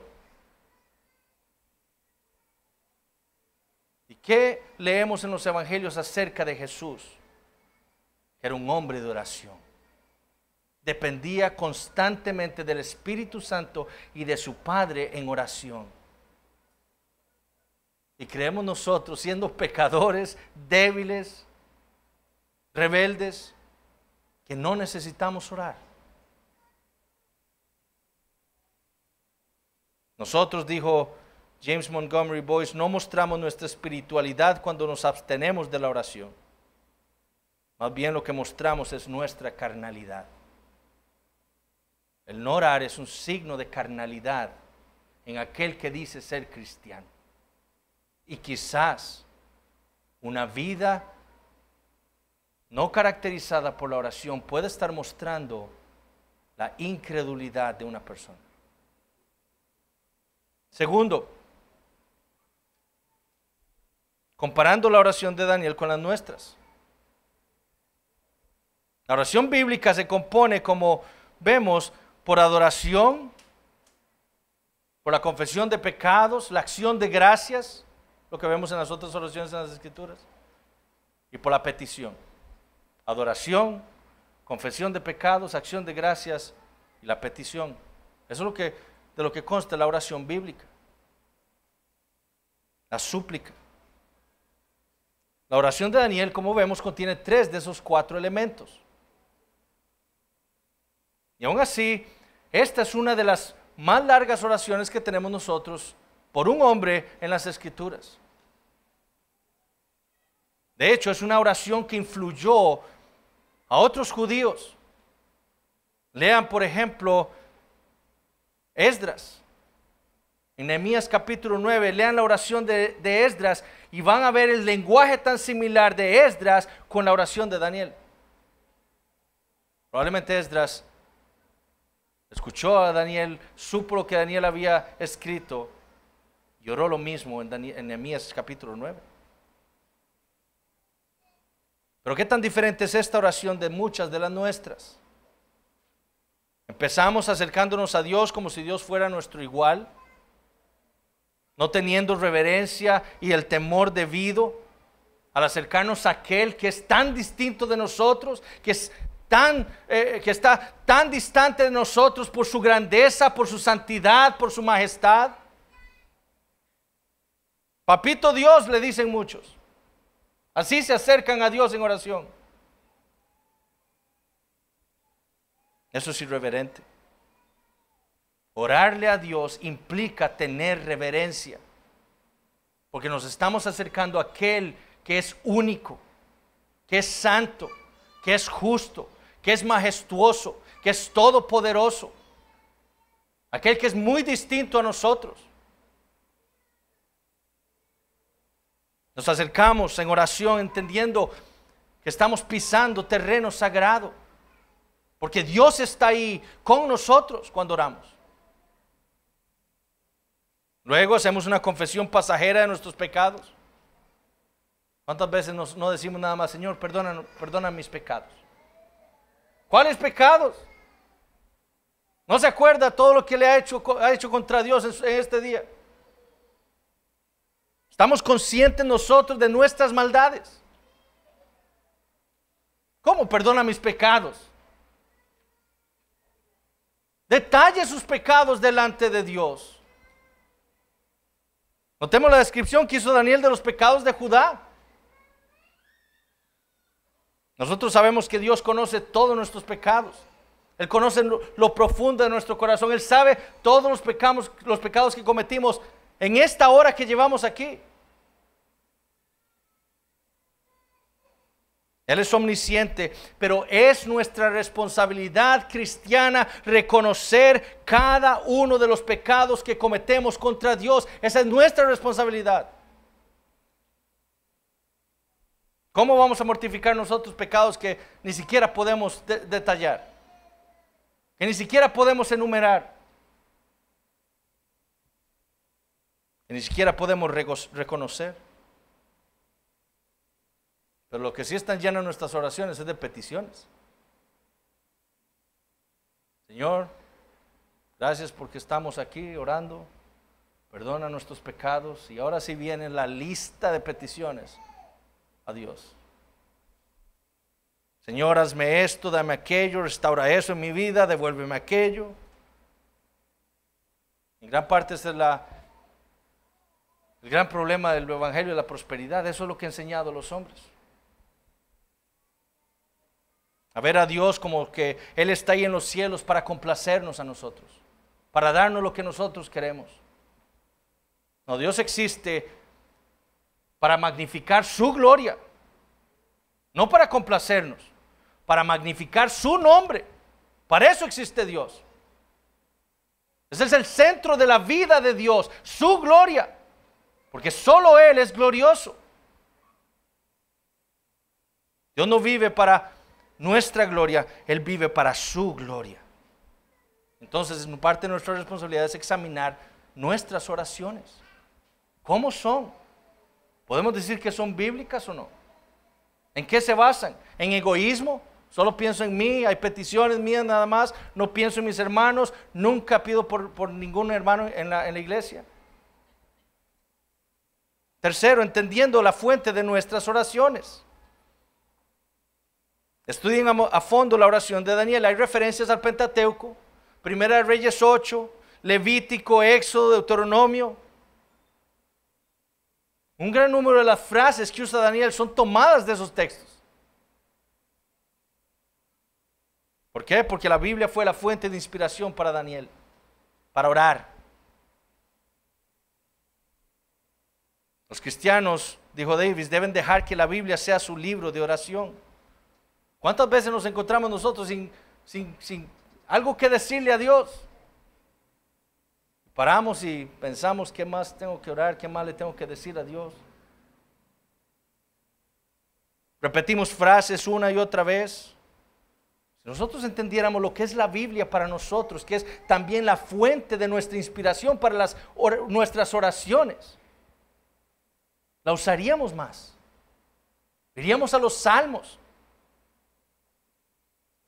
¿Y qué leemos en los evangelios acerca de Jesús? Era un hombre de oración. Dependía constantemente del Espíritu Santo y de su Padre en oración. Y creemos nosotros, siendo pecadores, débiles, rebeldes, que no necesitamos orar. Nosotros, dijo James Montgomery Boyce, no mostramos nuestra espiritualidad cuando nos abstenemos de la oración. Más bien lo que mostramos es nuestra carnalidad. El no orar es un signo de carnalidad en aquel que dice ser cristiano. Y quizás una vida no caracterizada por la oración puede estar mostrando la incredulidad de una persona. Segundo, comparando la oración de Daniel con las nuestras. La oración bíblica se compone, como vemos, por adoración, por la confesión de pecados, la acción de gracias, lo que vemos en las otras oraciones en las Escrituras, y por la petición. Adoración, confesión de pecados, acción de gracias y la petición. Eso es de lo que consta la oración bíblica. La súplica. La oración de Daniel, como vemos, contiene 3 de esos 4 elementos. Y aún así, esta es una de las más largas oraciones que tenemos nosotros por un hombre en las Escrituras. De hecho, es una oración que influyó a otros judíos. Lean, por ejemplo, Esdras. En Nehemías capítulo 9, lean la oración de Esdras y van a ver el lenguaje tan similar de Esdras con la oración de Daniel. Probablemente Esdras escuchó a Daniel, supo lo que Daniel había escrito y oró lo mismo en Nehemías capítulo 9. Pero qué tan diferente es esta oración de muchas de las nuestras. Empezamos acercándonos a Dios como si Dios fuera nuestro igual, no teniendo reverencia y el temor debido al acercarnos a aquel que es tan distinto de nosotros, que está tan distante de nosotros por su grandeza, por su santidad, por su majestad. Papito Dios, le dicen muchos. Así se acercan a Dios en oración. Eso es irreverente. Orarle a Dios implica tener reverencia, porque nos estamos acercando a aquel que es único, que es santo, que es justo, que es majestuoso, que es todopoderoso, aquel que es muy distinto a nosotros. Nos acercamos en oración entendiendo que estamos pisando terreno sagrado, Porque Dios está ahí con nosotros cuando oramos. Luego hacemos una confesión pasajera de nuestros pecados. ¿Cuántas veces no decimos nada más, Señor, perdona mis pecados? ¿Cuáles pecados? ¿No se acuerda todo lo que le ha hecho contra Dios en este día? ¿Estamos conscientes nosotros de nuestras maldades? ¿Cómo perdona mis pecados? Detalle sus pecados delante de Dios. Notemos la descripción que hizo Daniel de los pecados de Judá. Nosotros sabemos que Dios conoce todos nuestros pecados. Él conoce lo profundo de nuestro corazón. Él sabe todos los pecados que cometimos en esta hora que llevamos aquí. Él es omnisciente, pero es nuestra responsabilidad cristiana reconocer cada uno de los pecados que cometemos contra Dios. Esa es nuestra responsabilidad. ¿Cómo vamos a mortificar nosotros pecados que ni siquiera podemos detallar? Que ni siquiera podemos enumerar. Que ni siquiera podemos reconocer. Pero lo que sí están llenas nuestras oraciones es de peticiones. Señor, gracias porque estamos aquí orando. Perdona nuestros pecados. Y ahora sí viene la lista de peticiones a Dios. Señor, hazme esto, dame aquello, restaura eso en mi vida, devuélveme aquello. En gran parte ese es el gran problema del evangelio de la prosperidad. Eso es lo que han enseñado los hombres. A ver a Dios como que Él está ahí en los cielos para complacernos a nosotros, para darnos lo que nosotros queremos. No, Dios existe para magnificar su gloria, no para complacernos, para magnificar su nombre. Para eso existe Dios. Ese es el centro de la vida de Dios, su gloria, porque solo Él es glorioso. Dios no vive para nuestra gloria, Él vive para su gloria. Entonces, parte de nuestra responsabilidad es examinar nuestras oraciones. ¿Cómo son? ¿Podemos decir que son bíblicas o no? ¿En qué se basan? ¿En egoísmo? Solo pienso en mí, hay peticiones mías nada más, no pienso en mis hermanos, nunca pido por ningún hermano en la iglesia. Tercero, entendiendo la fuente de nuestras oraciones. Estudien a fondo la oración de Daniel. Hay referencias al Pentateuco, Primera de Reyes 8, Levítico, Éxodo, Deuteronomio. Un gran número de las frases que usa Daniel son tomadas de esos textos. ¿Por qué? Porque la Biblia fue la fuente de inspiración para Daniel, para orar. Los cristianos, dijo Davis, deben dejar que la Biblia sea su libro de oración. ¿Cuántas veces nos encontramos nosotros sin algo que decirle a Dios? Paramos y pensamos, ¿qué más tengo que orar? ¿Qué más le tengo que decir a Dios? Repetimos frases una y otra vez. Si nosotros entendiéramos lo que es la Biblia para nosotros, que es también la fuente de nuestra inspiración para nuestras oraciones, la usaríamos más. Iríamos a los salmos.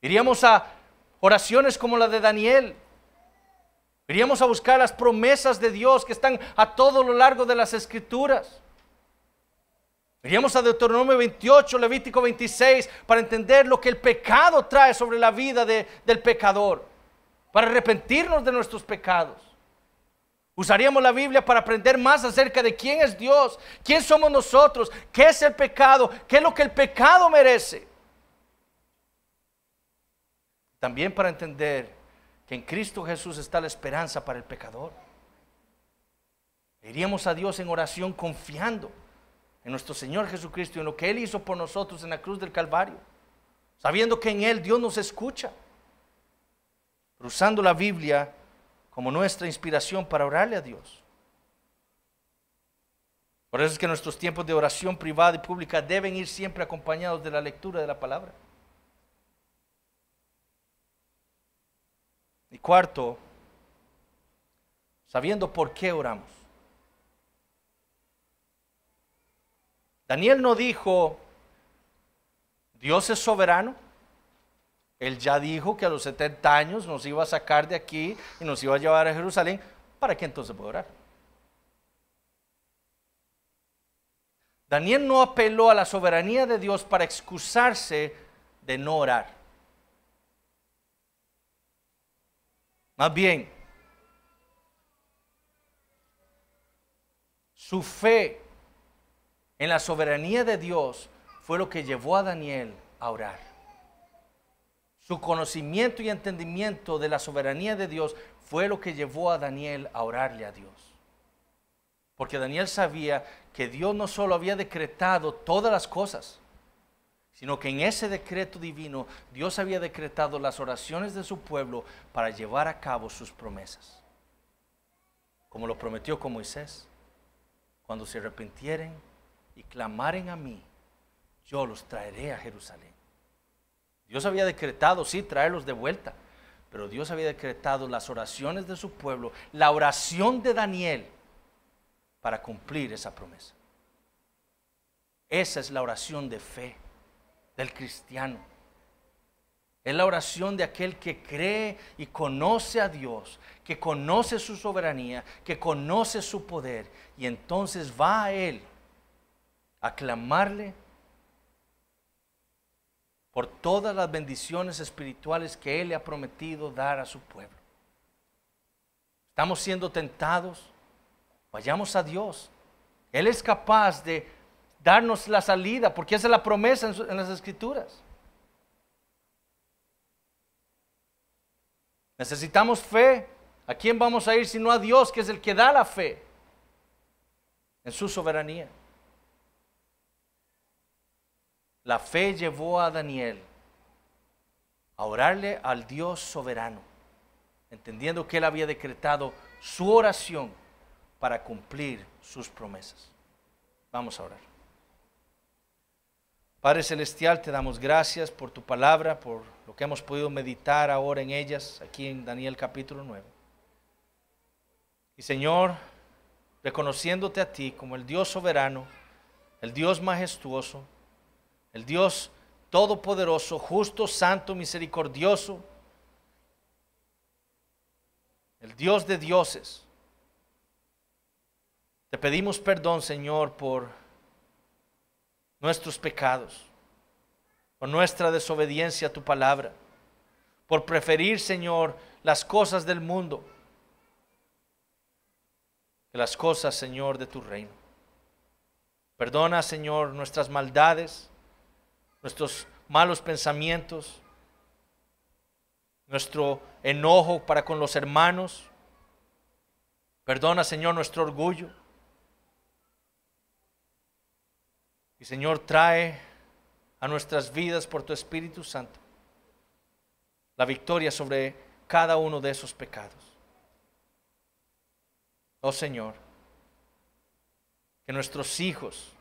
Iríamos a oraciones como la de Daniel. Iríamos a buscar las promesas de Dios que están a todo lo largo de las Escrituras. Iríamos a Deuteronomio 28, Levítico 26, para entender lo que el pecado trae sobre la vida del pecador, para arrepentirnos de nuestros pecados. Usaríamos la Biblia para aprender más acerca de quién es Dios, quién somos nosotros, qué es el pecado, qué es lo que el pecado merece. También para entender que en Cristo Jesús está la esperanza para el pecador. Iríamos a Dios en oración confiando en nuestro Señor Jesucristo y en lo que Él hizo por nosotros en la cruz del Calvario, sabiendo que en Él Dios nos escucha, pero usando la Biblia como nuestra inspiración para orarle a Dios. Por eso es que nuestros tiempos de oración privada y pública deben ir siempre acompañados de la lectura de la palabra. Y cuarto, sabiendo por qué oramos. Daniel no dijo, Dios es soberano. Él ya dijo que a los 70 años nos iba a sacar de aquí y nos iba a llevar a Jerusalén. ¿Para qué entonces puedo orar? Daniel no apeló a la soberanía de Dios para excusarse de no orar. Más bien, su fe en la soberanía de Dios fue lo que llevó a Daniel a orar. Su conocimiento y entendimiento de la soberanía de Dios fue lo que llevó a Daniel a orarle a Dios. Porque Daniel sabía que Dios no solo había decretado todas las cosas, sino que en ese decreto divino Dios había decretado las oraciones de su pueblo para llevar a cabo sus promesas. Como lo prometió con Moisés: cuando se arrepintieren y clamaren a mí, yo los traeré a Jerusalén. Dios había decretado, sí, traerlos de vuelta, pero Dios había decretado las oraciones de su pueblo, la oración de Daniel, para cumplir esa promesa. Esa es la oración de fe del cristiano. Es la oración de aquel que cree y conoce a Dios, que conoce su soberanía, que conoce su poder, y entonces va a Él a clamarle por todas las bendiciones espirituales que Él le ha prometido dar a su pueblo. Estamos siendo tentados, vayamos a Dios. Él es capaz de darnos la salida, porque esa es la promesa en las Escrituras. Necesitamos fe. ¿A quién vamos a ir sino a Dios, que es el que da la fe en su soberanía? La fe llevó a Daniel a orarle al Dios soberano, entendiendo que Él había decretado su oración para cumplir sus promesas. Vamos a orar. Padre Celestial, te damos gracias por tu palabra, por lo que hemos podido meditar ahora en ellas, aquí en Daniel capítulo 9. Y Señor, reconociéndote a ti como el Dios soberano, el Dios majestuoso, el Dios todopoderoso, justo, santo, misericordioso, el Dios de dioses. Te pedimos perdón, Señor, por nuestros pecados, por nuestra desobediencia a tu palabra, por preferir, Señor, las cosas del mundo que las cosas, Señor, de tu reino. Perdona, Señor, nuestras maldades, nuestros malos pensamientos, nuestro enojo para con los hermanos. Perdona, Señor, nuestro orgullo. Y Señor, trae a nuestras vidas por tu Espíritu Santo la victoria sobre cada uno de esos pecados. Oh Señor, que nuestros hijos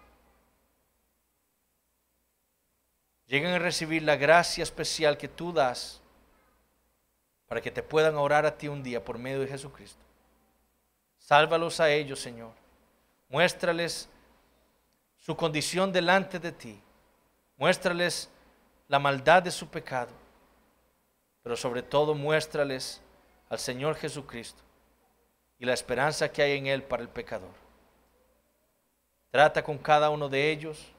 lleguen a recibir la gracia especial que tú das para que te puedan orar a ti un día por medio de Jesucristo. Sálvalos a ellos, Señor. Muéstrales su condición delante de ti. Muéstrales la maldad de su pecado. Pero sobre todo muéstrales al Señor Jesucristo y la esperanza que hay en Él para el pecador. Trata con cada uno de ellos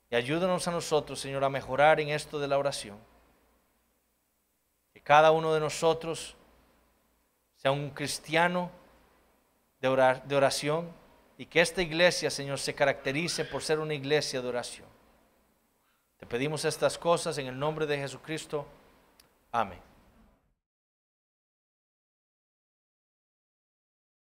y ayúdanos a nosotros, Señor, a mejorar en esto de la oración. Que cada uno de nosotros sea un cristiano de oración, y que esta iglesia, Señor, se caracterice por ser una iglesia de oración. Te pedimos estas cosas en el nombre de Jesucristo. Amén.